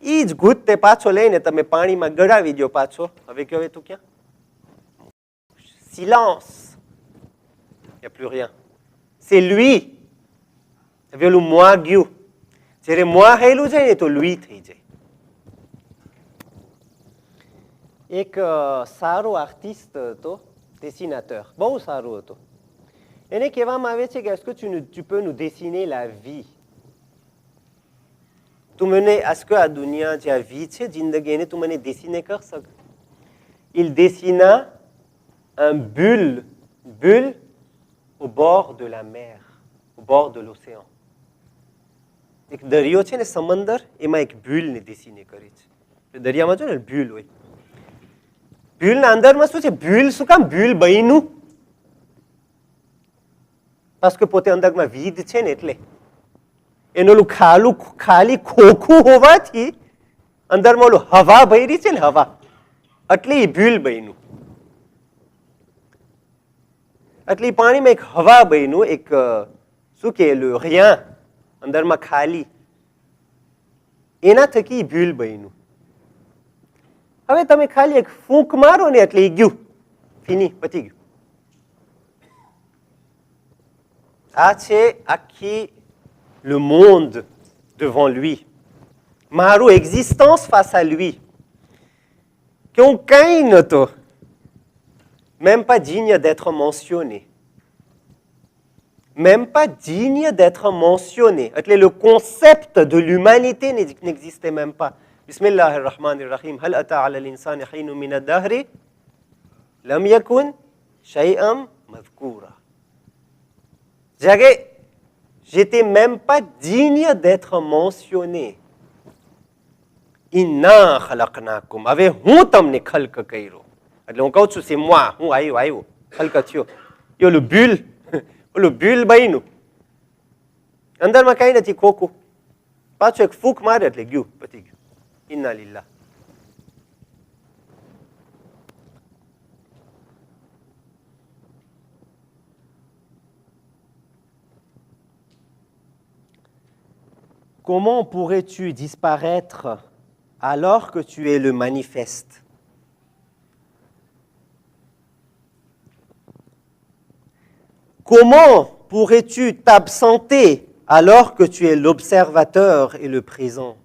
એ જ ગૂંથને પાછો લઈને તમે પાણીમાં ગળાવી દો પાછો. હવે કહેવાય તું ક્યાં? Silence. Il n'y a plus rien. C'est lui. Avec le moi guiou. C'est le moi haïlou જાય તો lui થઈ જાય. એક સારો આર્ટિસ્ટ હતો, ડેસિનાteur, બહુ સારો હતો. એને કહેવામાં આવે છે કે est-ce que tu peux nous dessiner la vie? તું મને est-ce que આ દુનિયા જે આ vie છે જિંદગી એને તું મને dessiner કરી શકે? Il dessina un bulle au bord de la mer, au bord de l'océan. એક દરિયો છે ને સમંદર, એમાં એક bulle dessiné કરી છે. દરિયામાં જો ને bulle હોય. bulle અંદરમાં શું છે? bulle શું કામ bulle બન્યું? parce que પોતે અંદરમાં વિદ છે ને એટલે. એનું ઓલું ખાલી ખોખું હોવાથી અંદરમાં ઓલું હવા ભરી છે ને હવા, એટલે એ bulle બન્યું. એટલે પાણીમાં એક હવા બન્યું, એક શું કહેલું rien, અંદરમાં ખાલી, એના થકી bulle બન્યું. હવે તમે ખાલી એક ફૂંક મારો ને એટલે એ ગયું, ફીની, પતી ગયું. આ છે આખી le monde devant lui. મારું existence face à lui. કે હું કંઈ નહોતો, même pas digne d'être mentionné. Même pas digne d'être mentionné. એટલે le concept de l'humanité n'existait même pas. Bismillahir Rahmanir Rahim. هل أتى على الإنسان حين من الدهر لم يكن شيئا مذكورا. J'étais même pas digne d'être mentionné. Inna khalaqnakum. હવે હું તમને ખલક કર્યો. એટલે હું કહું છું c'est moi. હું આવ્યો. ખલક થયો. એ ઓલું bulle બન્યું. અંદરમાં કંઈ નથી, ખોખું. પાછું એક ફૂંક મારે એટલે ગયું, પતી ગયું. ઇન્ના લિલ્લાહ. Comment pourrais-tu disparaître alors que tu es le manifeste? Comment pourrais-tu t'absenter alors que tu es l'observateur et le présent?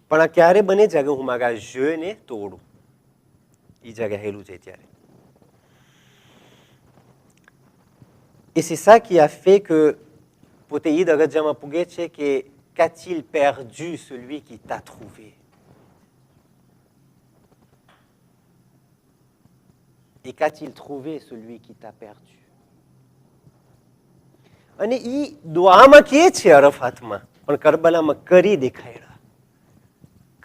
પણ આ ક્યારે બને જ્યારે હું મારા જને તોડું? એ જગ્યા હેલું છે ત્યારે. Et c'est ça qui a fait que Poteïd Agadjama Pugeche, qu'a-t-il perdu celui qui t'a trouvé? Et qu'a-t-il trouvé celui qui t'a perdu? અને ઈ દુઆમાં કે છે અરફાતમાં, પણ કરબલામાં કરી દેખાયડા.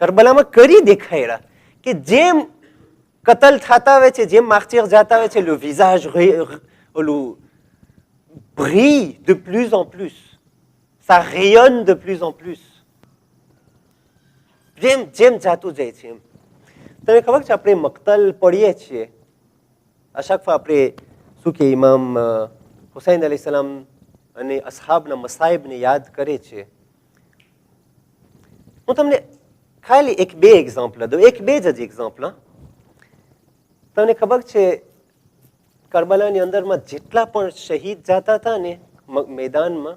કરબલામાં કરી દેખાયડા કે જેમ કતલ થતા હોય છે, જેમ માર્ટિર જાતા હોય છે, le visage brille de plus en plus. Ça rayonne de plus en plus. જેમ જાતું જાય છે એમ. તમને ખબર છે આપણે મક્તલ પડીએ છીએ, અશકફા આપણે શું કે ઇમામ હુસૈન અલૈહિસ્સલામ અને અસહાબના મસાઈબને યાદ કરે છે. હું તમને ખાલી એક બે એક્ઝામ્પલ દઉં, એક બે જ એક્ઝામ્પલ. તમને ખબર છે કરબલાની અંદરમાં જેટલા પણ શહીદ જાતા હતા ને મેદાનમાં,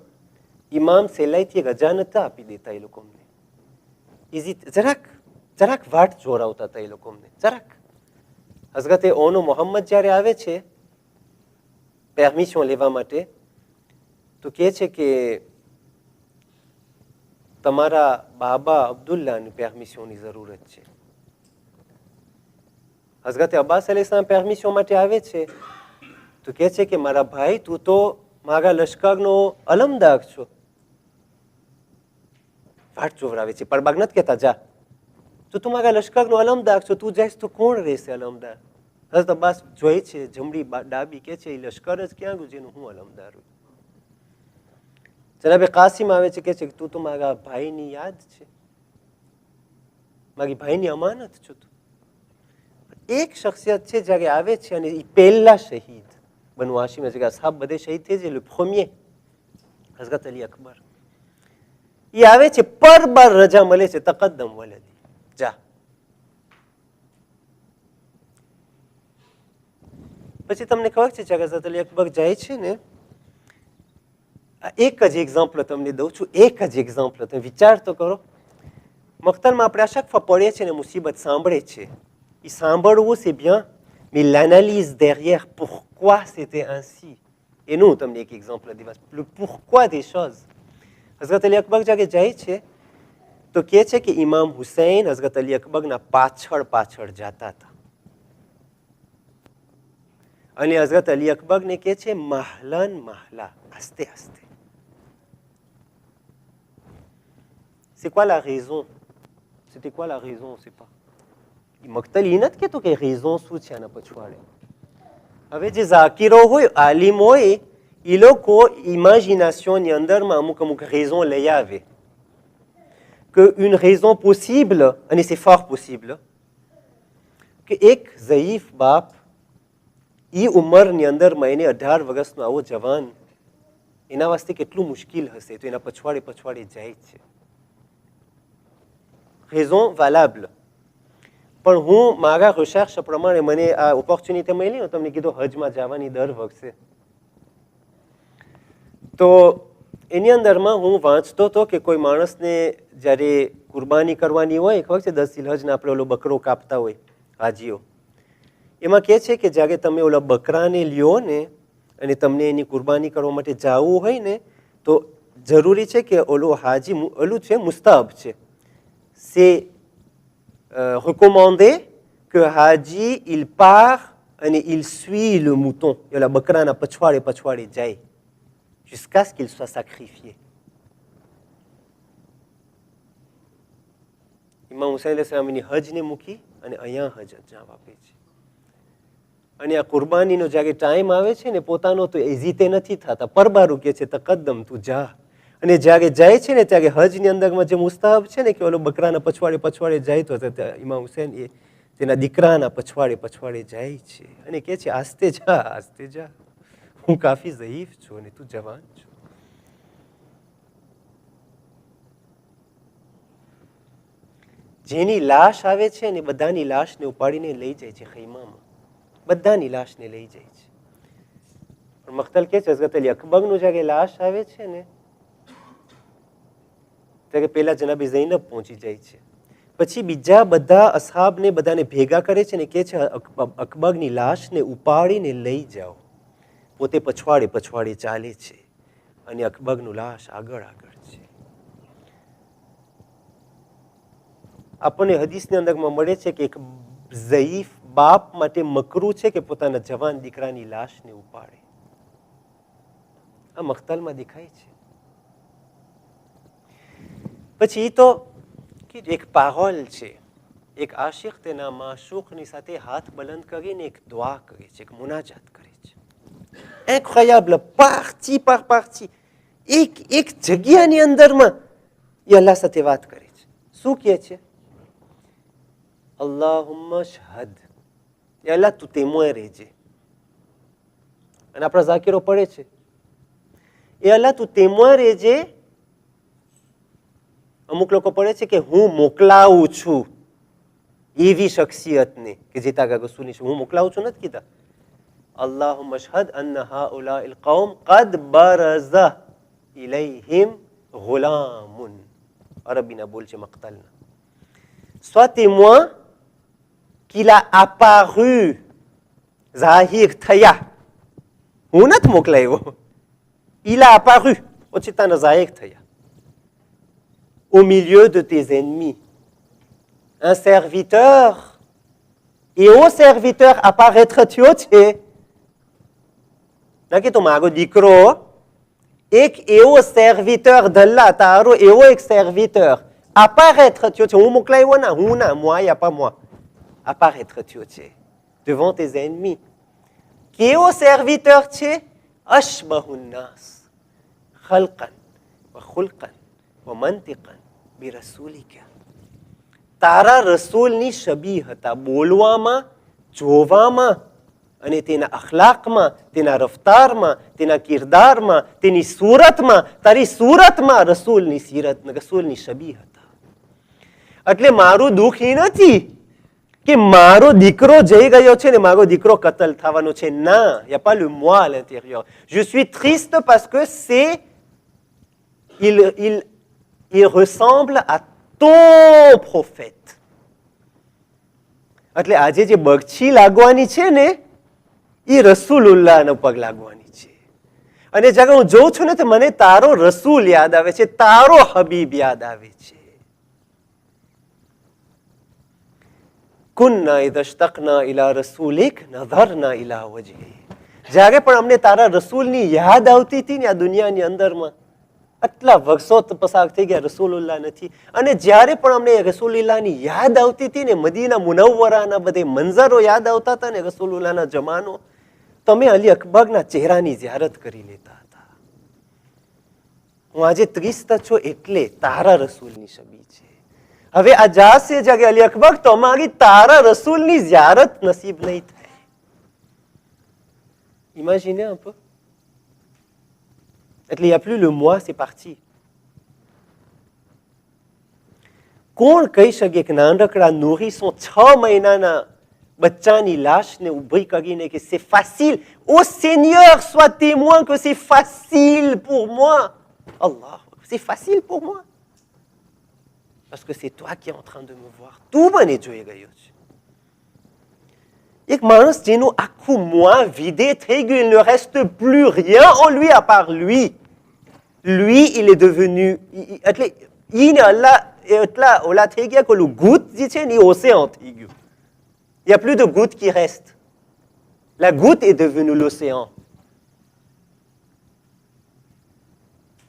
ઇમામ સહેલાઈથી એક રજા નતા આપી દેતા એ લોકોને. જરાક વાટ જોરાવતા હતા એ લોકોને, જરાક. હઝરતે ઓનો મોહમ્મદ જ્યારે આવે છે પરમિશન લેવા માટે, તો કહે છે કે તમારા બાબા અબ્દુલ્લાની પરમિશનની જરૂરત છે. હઝરતે અબ્બાસ અલૈહિસ્સલામ પરમિશન માટે આવે છે, તો કહે છે કે મારા ભાઈ તું તો મારા લશ્કરનો અલમદાર છો. વાટ જોવરાવે છે, પરબાગ નથી કહેતા જા, તું મારા લશ્કરનો અલમદાર છો, તું જઈશ તો કોણ રહેશે અલમદાર? હઝરત અબ્બાસ જોઈ છે જમણી ડાબી, કે છે એ લશ્કર જ ક્યાં ગયું જેનું હું અલમદાર છું. જનાબે કાસિમ આવે છે, કે છે તું તો મારા ભાઈની યાદ છે, મારી ભાઈની અમાનત છો તું. એક શખ્સિયત છે જ્યારે આવે છે અને એ પહેલા શહીદ બનુ હાશિમ, સાહેબ બધે શહીદ થઈ જાય, premier હઝરત અલી અકબર. એ આવે છે પર બાર રજા મળે છે, તકદ્દમ વલદી જા. પછી તમને ખબર છે જ્યારે હઝરત અલી અકબર જાય છે ને, એક જ એક્ઝામ્પલ તમને દઉં છું, એક જ એક્ઝામ્પલ. તમે વિચાર તો કરો, મક્તલમાં આપણે અશકફા પડે છે ને મુસીબત સાંભળે છે. એ સાંભળવું c'est bien, mais l'analyse derrière pourquoi c'était ainsi. એનું હું તમને એક એક્ઝામ્પલ દીધા, le pourquoi des choses. હઝરત અલી અકબર જ્યારે જાય છે તો કહે છે કે ઇમામ હુસૈન હઝરત અલી અકબરના પાછળ પાછળ જાતા હતા. અને હઝરત અલી અકબરને કહે છે mahlan mahla, આસ્તે આસ્તે. C'est quoi la raison? C'était quoi la raison? On ne sait pas. મક્તલ એ નથી કહેતો કે રેઝો શું છે આના પછવાડે. હવે જે ઝાકીરો હોય, આલિમ હોય, એ લોકો ઇમેજિનેશનની અંદરમાં અમુક અમુક રેઝો લઈ આવે. કે une raison possible, અને c'est fort possible, કે એક ઝયીફ બાપ એ ઉંમરની અંદરમાં એને 18 વર્ષનો આવો જવાન, એના વાસ્તે કેટલું મુશ્કેલ હશે, તો એના પછવાડે પછવાડે જાય છે. રેઝો વાલાબલ. પણ હું મારા રિસર્ચ પ્રમાણે મને આ ઓપોર્ચ્યુનિટી મળી ને તમને કીધું હજમાં જવાની દર વખતે તો એની અંદરમાં હું વાંચતો હતો કે કોઈ માણસને જ્યારે કુરબાની કરવાની હોય ખબર છે 10 ઝિલહજને આપણે ઓલો બકરો કાપતા હોય હાજીઓ એમાં કહે છે કે જ્યારે તમે ઓલા બકરાને લ્યો ને અને તમને એની કુરબાની કરવા માટે જવું હોય ને તો જરૂરી છે કે ઓલો હાજી ઓલું છે મુસ્તાહબ છે c'est recommandé que Haji il part et il suit le mouton. Et la bakra pachwade jai jusqu'à ce qu'il soit sacrifié. Imam Hussain alayhi salam ni haj ne muki અને અહીંયા હજ જવાબ આપે છે અને આ કુરબાનીનો જ્યારે ટાઈમ આવે છે ને પોતાનો તો એઝીતે નથી થતા પરબારું કે છે તકદ્દમ તું જા અને જ્યારે જાય છે ને ત્યારે હજની અંદરમાં જે મુસ્તાહબ છે ને કે ઓલો બકરાના પછવાડે જાય તો ઇમામ હુસૈન એ તેના દીકરાના પછવાડે જાય છે અને કહે છે આસ્તે જા હું કાફી ઝઈફ છું અને તું જવાન છું. જેની લાશ આવે છે ને બધાની લાશને ઉપાડીને લઈ જાય છે ખૈમામાં બધાની લાશને લઈ જાય છે પણ મખ્તલ કે છે હઝરત અલી અકબરનું જ્યારે લાશ આવે છે ને ત્યારે પહેલા જનાબે ઝૈનબ પહોંચી જાય છે પછી બીજા બધા અસહાબને બધાને ભેગા કરે છે ને કહે છે અકબરની લાશને ઉપાડીને લઈ જાઓ પોતે પછવાડે ચાલે છે અને અકબરનું લાશ આગળ છે. આપણને હદીસની અંદરમાં મળે છે કે એક ઝઈફ બાપ માટે મકરૂ છે કે પોતાના જવાન દીકરાની લાશને ઉપાડે. આ મખ્તલમાં દેખાય છે. પછી તો એક પાહોલ છે, એક આશિક તેના માશૂકની સાથે હાથ બલંદ કરીને એક દુઆ કરે છે, એક મુનાજાત કરે છે. incroyable, partie par partie, એક જગ્યાની અંદરમાં એ અલ્લાહ સાથે વાત કરે છે. શું કહે છે? અલ્લાહુમ્મા શહદ, એ અલ્લાહ તું તેમાં રહેજે. અને આપણા ઝાકીરો પડે છે, એ અલ્લાહ તું તેમાં રહેજે. અમુક લોકો પડે છે કે હું મોકલાવું છું એવી શખ્સિયતને કે જે તારા રસૂલની છે, હું મોકલાવું છું નથી કીધા. અલ્લાહુમ્મા શહદ અન્ન હાઉલાઇલ કૌમ કદ બરઝ ઇલૈહિમ ગુલામુન. અરબીના બોલ છે મક્તલના. Sois témoin qu'il a apparu, zahir થયા. હું નથી મોકલાયો, il a apparu, ઓચિતાના zahir થયા. Au milieu de tes ennemis, un serviteur, et au serviteur apparaître થયો છે. નાખી તો મારો દીકરો એક એવો સર્વિટર d'Allah, તારો એવો એક સર્વિટર apparaître થયો છે. હું મોકલાયો ના, હું ના, moi, y a pas moi. apparaître થયો છે devant tes ennemis. કેવો સર્વિટર છે? અશબહુ الناس خلقا وخلقا ومنطقا برسولك. તારા રસૂલની શબીહ હતા, બોલવામાં, જોવામાં અને તેના અખલાકમાં, તેના રફતારમાં, તેના કિરદારમાં, તેની સુરતમાં, તારી સુરતમાં રસૂલની સીરત, રસૂલની શબીહ હતા. એટલે મારું દુઃખ એ નથી કે મારો દીકરો જઈ ગયો છે ને મારો દીકરો કતલ થવાનો છે. ના, y a pas le moi à l'intérieur. Je suis triste parce que c'est il ressemble à ton prophète. એટલે આજે જે બગછી લાગવાની છે ને એ રસૂલુલ્લાહનો પગ લાગવાની છે. અને જ્યારે હું જોઉં છું ને તો મને તારો રસૂલ યાદ આવે છે, તારો હબીબ યાદ આવે છે. કુન્ના ઇઝા ઇશ્તaqના ઇલા રસૂલિક નઝરના ઇલા વજહી. જ્યારે પણ અમને તારા રસૂલની યાદ આવતી હતી ને આ દુનિયાની અંદરમાં, આટલા વર્ષો પસાર થઈ ગયા, રસૂલુલ્લાહ નથી. અને જ્યારે પણ અમને રસૂલુલ્લાહની યાદ આવતી હતી ને, મદીના મુનવ્વરાના બધે મંઝરો યાદ આવતા હતા ને, રસૂલુલ્લાહના જમાનો, તમે અલી અકબરના ચહેરાની ઝિયારત કરી લેતા હતા. હું આજે ત્રીસ્ત છું એટલે તારા રસૂલની છબી છે. હવે આ જાશે જ્યારે અલી અકબર તો અમારી તારા રસૂલની ઝિયારત નસીબ નહીં થાય. ઇમેજિને un peu. એટલે il n'y a plus le moi, c'est parti. કોણ કહી શકે કે નાનકડા નોરીસો 6 મહિનાના બચ્ચાની લાશને ઊભી કરીને કે c'est facile. Oh Seigneur, sois témoin que c'est facile pour moi. Allah, c'est facile pour moi. Parce que c'est toi qui es en train de me voir. તું મને જોઈ ગયો છે. એક માણસ જેનું આખું moi vidé થઈ ગયું, il ne reste plus rien en lui à part lui. Lui, il est devenu, એટલે ઈને અલ્લાહ એટલા ઓલા થઈ ગયા કે ઓલું ગૂંથ જે છે ને એ océan થઈ ગયું. Il n'y a plus de goutte qui reste. La goutte est devenue l'océan.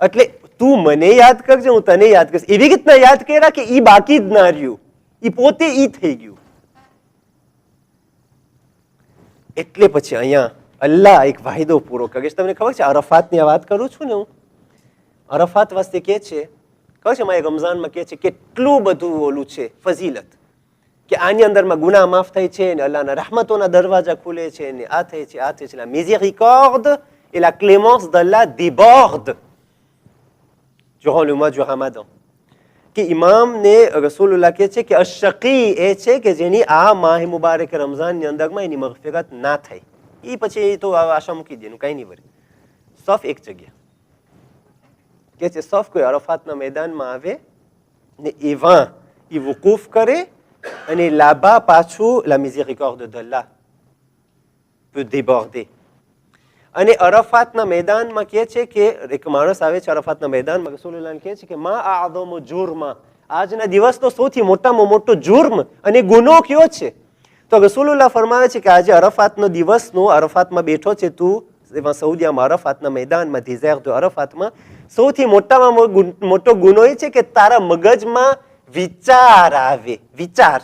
એટલે તું મને યાદ કરજે, હું તને યાદ કરીશ. એવી રીતના યાદ કર્યા કે ઈ બાકી જ ના રહ્યું. ઈ પોતે ઈ થઈ ગયું. એટલે પછી અહીંયા અલ્લાહ એક વાયદો પૂરો કરે છે. તમને ખબર છે અરફાતની વાત કરું છું ને હું, અરફાત વાસ્તે કે છે, ખબર છે મારે રમઝાનમાં કે છે કેટલું બધું ઓલું છે ફઝીલત, કે આની અંદરમાં ગુનાહ માફ થાય છે ને અલ્લાહના રહમતોના દરવાજા ખુલે છે ને આ થાય છે, આ થાય છે. La miséricorde et la clémence d'Allah déborde durant le mois du Ramadan. કે ઇમામને રસૂલુલ્લાહ કહે છે કે અશકી એ છે કે જેની આ માહ મુબારક રમઝાનની અંદરમાં એની મગફિરત ના થાય. એ પછી તો આશા મૂકી દેનું, કાંઈ નહીં વળે. સફ એક જગ્યા કે છે, સફ કોઈ અરફાતના મેદાનમાં આવે ને એવા એ વુકૂફ કરે અને là-bas પાછું la miséricorde d'Allah peut déborder. અને અરફાતના મેદાનમાં કહે છે કે એક માણસ આવે છે અરફાતના મેદાનમાં, રસૂલુલ્લાહ કહે છે કે મા આઝમુ જુર્મ, આજના દિવસનો સૌથી મોટામાં મોટો જુર્મ અને ગુનો કયો છે? તો રસૂલુલ્લાહ ફરમાવે છે કે આજે અરફાતનો દિવસનો, અરફાતમાં બેઠો છે તું એમાં સઉદીયામાં અરફાતના મેદાનમાં, ડિઝેર્ટ de અરફાતમાં, સૌથી મોટામાં મોટો ગુનો એ છે કે તારા મગજમાં વિચાર આવે, વિચાર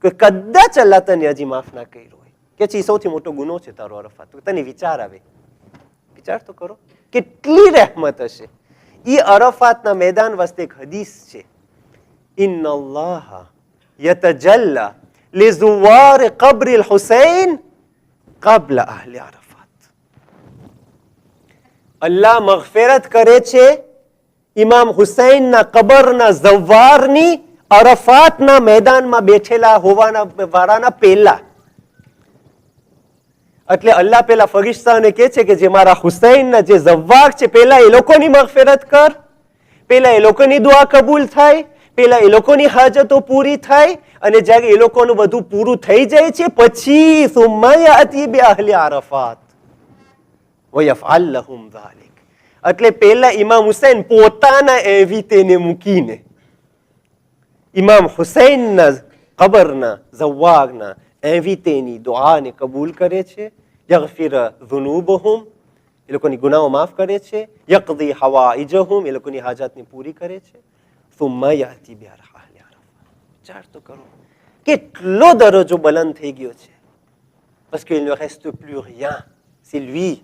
કે કદાચ અલ્લાહ તને હજી માફ ના કર્યો હોય, કે છે સૌથી મોટો ગુનો છે તારો અરફાત, તને વિચાર આવે. વિચાર તો કરો કેટલી રહેમત હશે. એ અરફાતના મેદાન વાસ્તે એક હદીસ છે, ઇન્ન અલ્લાહ યતજલ્લા લિઝુવાર કબ્ર અલ-હુસૈન قبل અહલી અરફાત. અલ્લાહ મગફિરત કરે છે ઇમામ હુસૈનના કબરના ઝવારની અરફાતના મેદાનમાં બેઠેલા હોવાના વાળાના પહેલા. એટલે અલ્લાહ પેલા ફરિશ્તાઓને કહે છે કે જે મારા હુસૈનના જે ઝવ્વાર છે પેલા એ લોકોની મગફિરત કર, પેલા એ લોકોની દુઆ કબૂલ થાય, પેલા એ લોકોની હાજતો પૂરી થાય, અને જ્યારે એ લોકોનું બધું પૂરું થઈ જાય છે પછી સુમ્મા યાતી બિ અહલી અરફાત વયફઅલ લહુમ ઝાલિક. એટલે પેલા ઇમામ હુસૈન પોતાના એવીતેને મૂકીને ઇમામ હુસૈનના કબરના ઝવ્વારના એવીતેની દુઆને કબૂલ કરે છે. યગફિર ઝુનૂબહુમ, એ લોકોની ગુનાઓ માફ કરે છે. યકદી હવાઇજહુમ, એ લોકોની હાજતને પૂરી કરે છે. સુમ્મા યાતી બિ અહલી અરફાત. વિચાર તો કરો કેટલો દરજ્જો બલંદ થઈ ગયો છે. parce qu'il ne reste plus rien, c'est lui.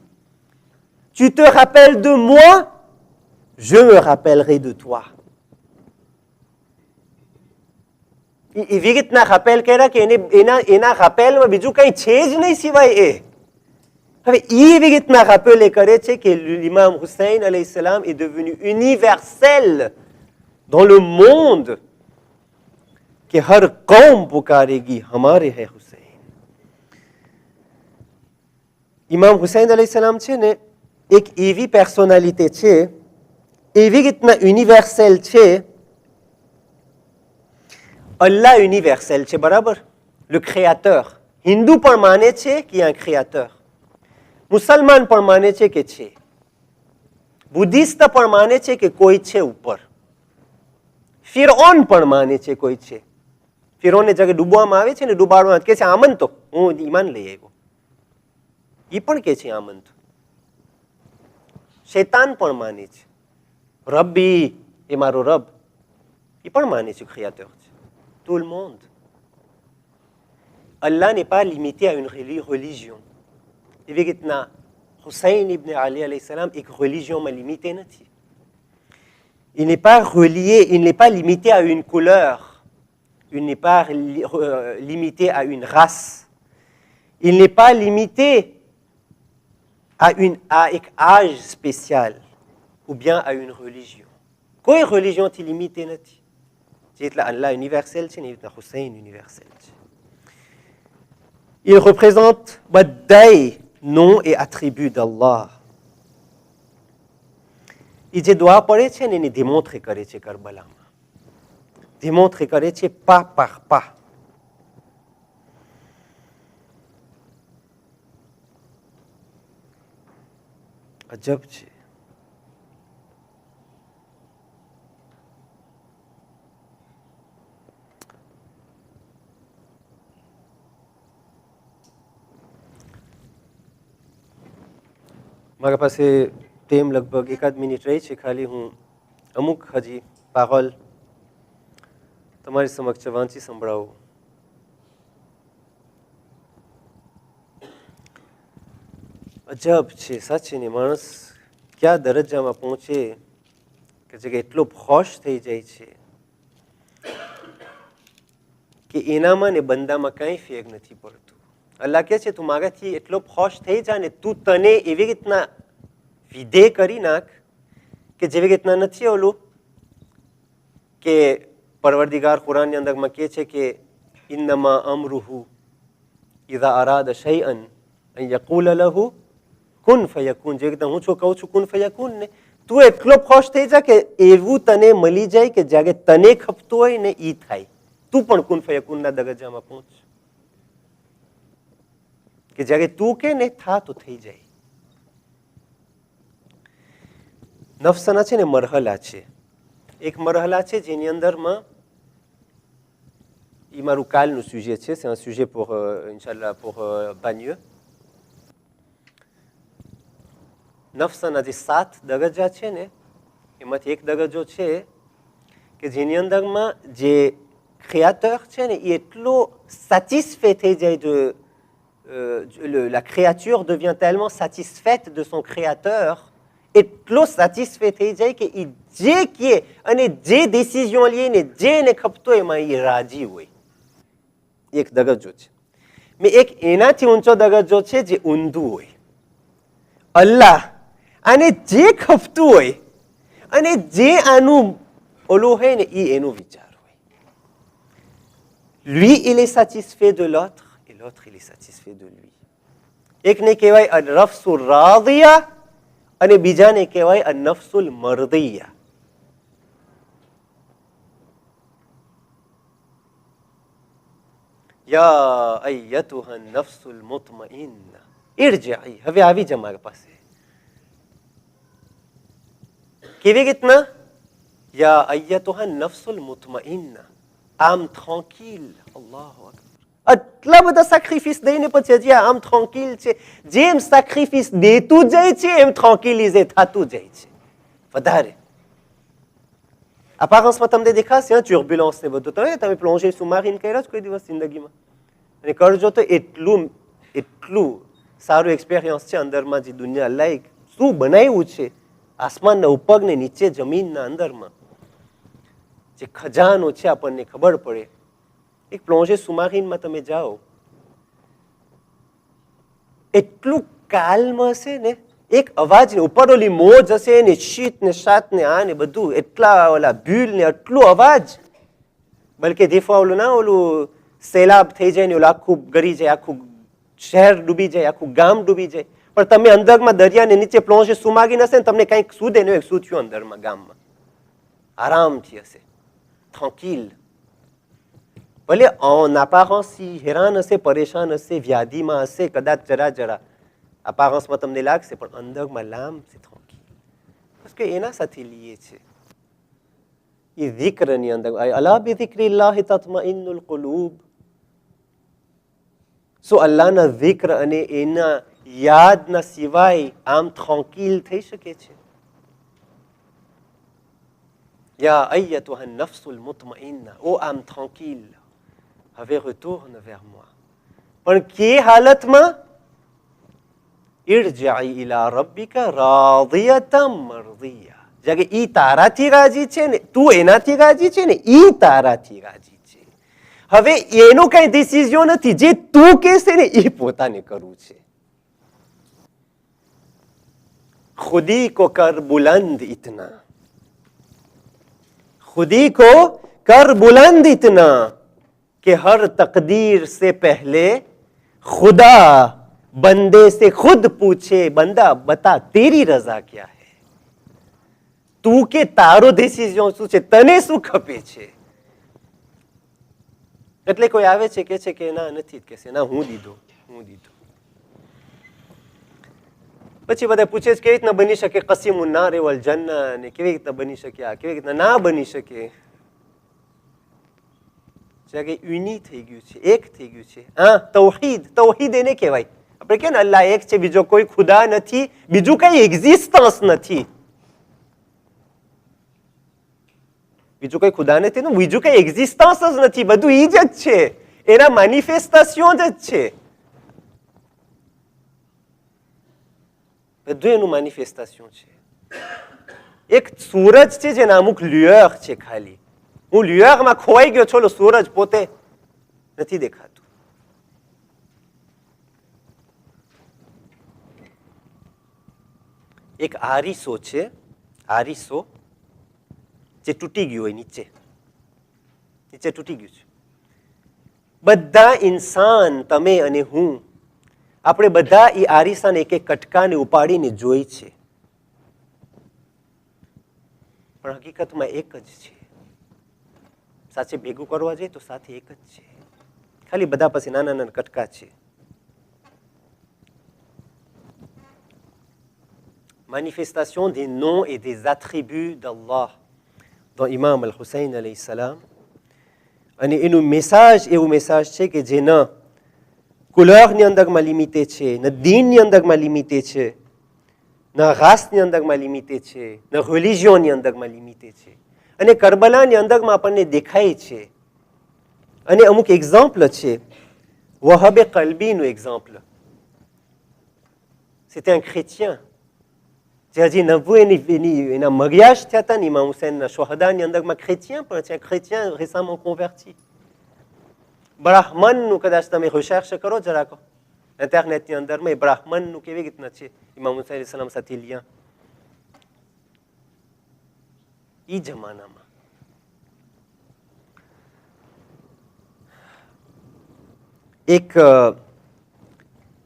Tu te rappelles de moi, je me rappellerai de toi. એવી રીતના rappel કર્યા કે એના rappelમાં બીજું કંઈ છે જ નહીં સિવાય એ. હવે એવી રીતના rappel કરે છે કે l'imam Hussein alayhi salam est devenu universel dans le monde, કે હર કૌમ પુકારેગી હમારે હૈ હુસૈન. ઇમામ હુસૈન અલૈહિ સલામ છે ને એક એવી પર્સનાલિટી છે, એવી રીતના યુનિવર્સલ છે. અલ્લાહ યુનિવર્સલ છે, બરાબર, le créateur. હિન્દુ પણ માને છે કે un créateur, મુસલમાન પણ માને છે કે છે, બુદ્ધિસ્ટ પણ માને છે કે કોઈ છે ઉપર, ફિરૌન પણ માને છે કોઈ છે. ફિરૌનને જગ્યાએ ડૂબવામાં આવે છે ને, ડૂબાડવામાં કે છે આમન, તો હું ઈમાન લઈ આવ્યો, એ પણ કે છે આમન. શૈતાન પણ માને છે રબ્બી, એ મારો રબ, એ પણ માને છે créateur છે. Tout le monde. Allah n'est pas limité à une religion. એવી રીતના હુસૈન ઇબ્ન અલી alayhi salam એક religion limitée નથી. Il n'est pas relié, il n'est pas limité à une couleur, il n'est pas limité à une race, il n'est pas limité à un âge spécial ou bien à une religion. કોઈ religion થી લિમિટે નથી. જે રીતના અલ્લાહ universal છે ને એ રીતના Hussain universal છે. Il représente બધાય noms et attributs d'Allah. એ જે દુઆ પડે છે ને એની démontré કરે છે કરબલામાં. démontré કરે છે pas par pas. અજબ છે. મારા પાસે ટેમ લગભગ એકાદ મિનિટ રહી છે, ખાલી હું અમુક હજી પાગલ તમારી સમક્ષ વાંચી સંભળાવું. અજબ છે સાચી ને, માણસ ક્યાં દરજ્જામાં પહોંચે કે જે એટલો ખોશ થઈ જાય છે કે એનામાં ને બંદામાં કંઈ ફેર નથી પડતું. અલ્લાહ કહે છે તું મારાથી એટલો ખોશ થઈ જા ને, તું તને એવી રીતના વિધેય કરી નાખ કે જેવી રીતના નથી ઓલું કે પરવરદિગાર કુરાનની અંદરમાં કહે છે કે ઇન્નમા અમરુહુ ઇઝા અરાદ શૈઅન અન યકૂલ લહુ કુન ફયકૂન. જેવી રીતના હું છું કહું છું કુન ફયકૂન ને, તું એટલો ખોશ થઈ જા કે એવું તને મળી જાય કે જ્યારે તને ખપતું હોય ને એ થાય. તું પણ કુન ફયકૂનના દરજ્જામાં પહોંચ કે જ્યારે તું કે ને થા તો થઈ જાય. નફ્સના છે ને મરહલા છે. એક મરહલા છે જેની અંદરમાં એ મારું કાલનું સુજે છે, c'est un sujet pour ઇન્શાલ્લાહ pour Bagneux. નફ્સના જે 7 દરજ્જા છે ને એમાંથી એક દરજ્જો છે કે જેની અંદરમાં જે créateur છે ને એ એટલો satisfait થઈ જાય de la créature devient tellement satisfaite de son créateur, એટલો satisfait થઈ જાય કે એ જે કહે અને જે ડિસિઝન લે ને જેને ખપતો એમાં એ રાજી હોય. એક દરજ્જો છે. મેં એક એનાથી ઊંચો દરજ્જો છે જે ઊંધું હોય. અલ્લાહ આને જે ખપતું હોય અને જે આનું ઓલું હોય ને એ એનો વિચાર હોય. Lui il est satisfait de l'autre et l'autre il est satisfait de lui. એકને કહેવાય અન-નફ્સુર રાદિયા અને બીજાને કહેવાય અન-નફ્સુલ મરદિયા. યા અય્યતુહા અન-નફ્સુલ મુતમઇન્ના ઇરજિઈ. હવે આવી જા મારા પાસે. કેવી રીતના? યા અય્યતુહા અન-નફ્સુલ મુતમઇન્ના, આમ tranquille. અલ્લાહુ અકબર. આટલા બધા સેક્રિફિસ દઈને પછી હજી આમ tranquille છે. જેમ સેક્રિફિસ દેતું જાય છે એમ tranquillize થતું જાય છે વધારે. apparenceમાં તમને દેખાશે turbulence ને બધું. તમે પ્લોન્જર સુમારીન કર્યા જ કોઈ દિવસ જિંદગીમાં? અને કરજો તો એટલું સારું એક્સપિરિયન્સ છે. અંદરમાં જે દુનિયા અલ્લાહ શું બનાવ્યું છે, આસમાનના ઉપર ને નીચે જમીનના અંદરમાં જે ખજાનો છે આપણને ખબર પડે. એક પ્લોન્જર સુમારીનમાં તમે જાઓ એટલું કાલ્મ હશે ને, એક અવાજ ને ઉપર ઓલી મોજ હશે ને શીત ને શાત ને આ ને બધું એટલા ઓલા ભૂલ ને એટલું અવાજ, બલકે દેફા ઓલું ના ઓલું સૈલાબ થઈ જાય ને ઓલું આખું ગરી જાય, આખું શહેર ડૂબી જાય, આખું ગામ ડૂબી જાય. પણ તમે અંદરમાં દરિયાને નીચે પ્લોન્જર સુમાગીને હશે ને તમને કંઈક સુદે નહીં, શું થયું અંદરમાં ગામમાં આરામથી હશે, tranquille. ભલે apparence હેરાન હશે, પરેશાન હશે, વ્યાધિમાં હશે, કદાચ જરા apparenceમાં તમને લાગશે પણ અંદરમાં લામ છે tranquille. parce que એના સાથે લીએ છે એ zikરની અંદર. અલા બિઝિક્રિલ્લાહિ તત્મઇન્નુલ કુલૂબ. સો અલ્લાહના zikr અને એના યાદના સિવાય આમ tranquille થઈ શકે છે? યા અય્યતુહા અન-નફ્સુલ મુતમઇન્ના, ઓ આમ tranquille, હવે retourne vers moi. પણ કે હાલતમાં? ઇરજિઈ ઇલા રબ્બિકા રાદિયતમ મરદિયા. જ્યારે ઈ તારાથી રાજી છે ને, તું એનાથી રાજી છે ને, ઈ તારાથી રાજી છે. હવે એનું કઈ ડિસિઝન નથી, જે તું કહેશે ને એ પોતાને કરવું છે. खुदी को कर बुलंद इतना, खुदी को कर बुलंद इतना कि हर तकदीर से पहले खुदा बंदे से खुद पूछे, बंदा बता तेरी रजा क्या है, તું કે તારો ડિસિઝન શું છે, તને શું ખપે છે. એટલે કોઈ આવે છે કે છે કે ના નથી, કે છે ના હું દીધો. પછી બધા પૂછે છે કેવી રીતના બની શકે કસીમુન નાર વલ જન્નહ, ને કેવી રીતના બની શકે, આ કેવી રીતના ના બની શકે. કે યુની થઈ ગયું છે, એક થઈ ગયું છે. હા, તૌહીદ એને કહેવાય. આપણે કે ને અલ્લાહ એક છે, બીજો કોઈ ખુદા નથી, બીજું કઈ એક્ઝિસ્ટન્સ નથી, બીજું કઈ ખુદા નથી, બીજું કઈ એક્ઝિસ્ટન્સ જ નથી, બધું ઈ જ છે, એના મેનિફેસ્ટેશન જ છે, બધું એનું મેનિફેસ્ટેશન છે. એક સૂરજ છે જેના અમુક લ્યુઅર છે, ખાલી હું લ્યુઅરમાં ખોવાઈ ગયો છું, સૂરજ પોતે નથી દેખાતું. એક આરીસો છે, આરીસો જે તૂટી ગયું હોય, નીચે તૂટી ગયું છે. બધા ઇન્સાન, તમે અને હું, આપણે બધા એ આરીસાને એક એક કટકાને ઉપાડીને જોઈ છે, પણ હકીકતમાં એક જ છે. સાથે ભેગું કરવા જઈએ તો સાથે એક જ છે, ખાલી બધા પાસે નાના નાના કટકા છે. Manifestation des noms et des attributs d'Allah dans Imam al-Hussein alayhi salam. અને એનું મેસેજ એવું મેસેજ છે કે જે ન કુલરની અંદરમાં લિમિટે છે, ન દીનની અંદરમાં લિમિટે છે, ન રાસની અંદરમાં લિમિટે છે, ન રિલિજિયોનની અંદરમાં લિમિટે છે. અને કરબલાની અંદરમાં આપણને દેખાય છે. અને અમુક એક્ઝામ્પલ છે. વહાબે કલ્બીનું એક્ઝામ્પલ. C'était un chrétien. જે હજી નવું એના મરિયાજ થયા હતા ને ઇમામ હુસૈનના શોહદાની અંદરમાં chrétien પણ છે, chrétien récemment converti. બ્રાહ્મણનું કદાચ તમે રિસર્ચ કરો જરાક ઇન્ટરનેટની અંદરમાં, એ બ્રાહ્મણનું કેવી રીતના છે ઇમામ હુસૈન સલામ સાથે લિયા ઈ જમાનામાં. એક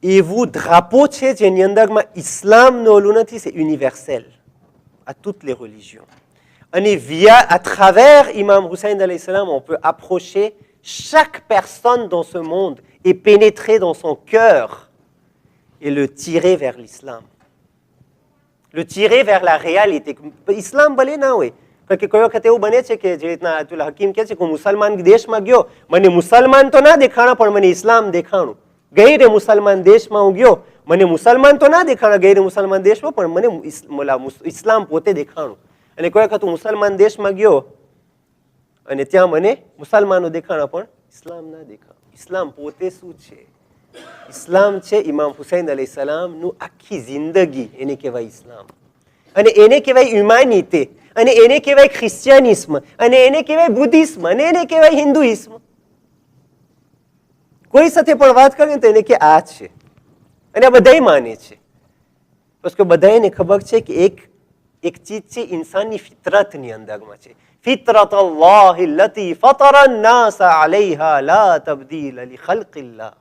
એવું drapeau છે જેની અંદરમાં ઇસ્લામનું ઓલું નથી, c'est universel à toutes les religions. અને à travers Imam Hussein alayhi salam, on peut approcher chaque personne dans ce monde et pénétrer dans son cœur et le tirer vers l'islam, le tirer vers la réalité. ઇસ્લામ ભલે ના હોય, કારણ કે કોઈ વખત એવું બને છે કે જે રીતના અતુલ હકીમ કહે છે કે હું મુસલમાન દેશમાં ગયો, મને મુસલમાન તો ના દેખાણા પણ મને ઇસ્લામ દેખાણું. ગૈરે મુસલમાન દેશમાં હું ગયો, મને મુસલમાન તો ના દેખાણા ગૈરે મુસલમાન દેશમાં, પણ મને ઇસ્લામ પોતે દેખાણું. અને કોઈ વખત હું મુસલમાન દેશમાં ગયો અને ત્યાં મને મુસલમાનો દેખાણા પણ ઇસ્લામ ના દેખાણું. ઇસ્લામ પોતે શું છે? ઇસ્લામ છે ઇમામ હુસૈન અલૈહિ સલામનું આખી જિંદગી, એને કહેવાય ઇસ્લામ. અને એને કહેવાય હ્યુમાનિટી, અને એને કહેવાય ખ્રિશ્ચિયાનિઝમ, અને એને કહેવાય બુદ્ધિઝમ, અને એને કહેવાય હિન્દુઇઝમ. કોઈ સાથે પણ વાત કરીએ તો એને કે આ છે, અને આ બધાય માને છે. parce que બધાને ખબર છે કે એક ચીજ છે ઇન્સાનની ફિતરતની અંદરમાં છે. ફિતરત અલ્લાહ અલ્લતી ફતરા અન્નાસ અલૈહા લા તબદીલ લિખલ્કિલ્લાહ.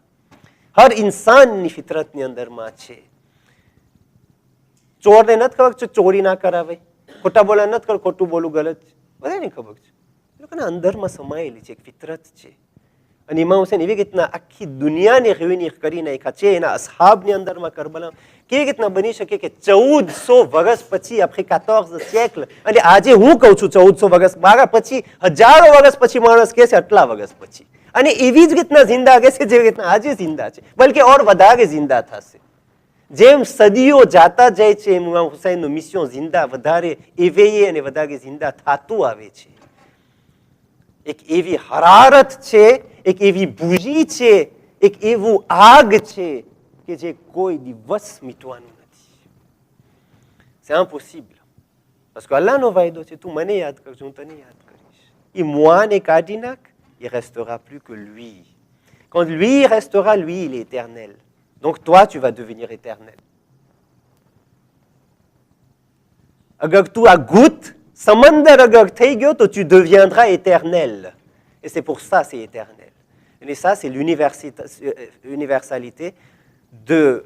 હર ઇન્સાનની ફિતરતની અંદરમાં છે. ચોરને નથી ખબર છે ચોરી ના કરાવે, ખોટા બોલા નથી ખબર ખોટું બોલું ગલત છે, બધાને ખબર છે. એ લોકોના અંદરમાં સમાયેલી છે, એક ફિતરત છે. અને ઇમામ હુસૈન એવી રીતના આખી દુનિયાને રિયુનિટ કરી નાખ્યા છે એના અસહાબની અંદરમાં કરબલા. કેવી રીતના બની શકે કે 1400 વર્ષ પછી, આપણે 14 siècle, અને આજે હું કહું છું 1400 વર્ષ, મારા પછી હજારો વર્ષ પછી માણસ કહે છે આટલા વર્ષ પછી, અને એવી જ રીતના જિંદા કહે છે જેવી રીતના આજે જિંદા છે, બલકે ઓર વધારે જિંદા થશે. જેમ સદીઓ જાતા જાય છે એમ ઇમામ હુસૈનનું મિશન જિંદા વધારે એવેયે અને વધારે જિંદા થતું આવે છે. એક એવી હરારત છે, એક એવી ભૂજી છે, એક એવું આગ છે કે જે કોઈ દિવસ મીટવાનું નથી. C'est impossible. parce que અલ્લાહનો વાયદો છે, તું મને યાદ કરજો, હું તને યાદ કરીશ. એ મોઆને કાઢી નાખ, il restera plus que lui. Quand lui restera, lui il est éternel. Donc toi tu vas devenir éternel. અગર તું આ ગૂંથ સમંદર અગર થઈ ગયો તો tu deviendras éternel. Et c'est pour ça c'est éternel. Et ça c'est l'universalité de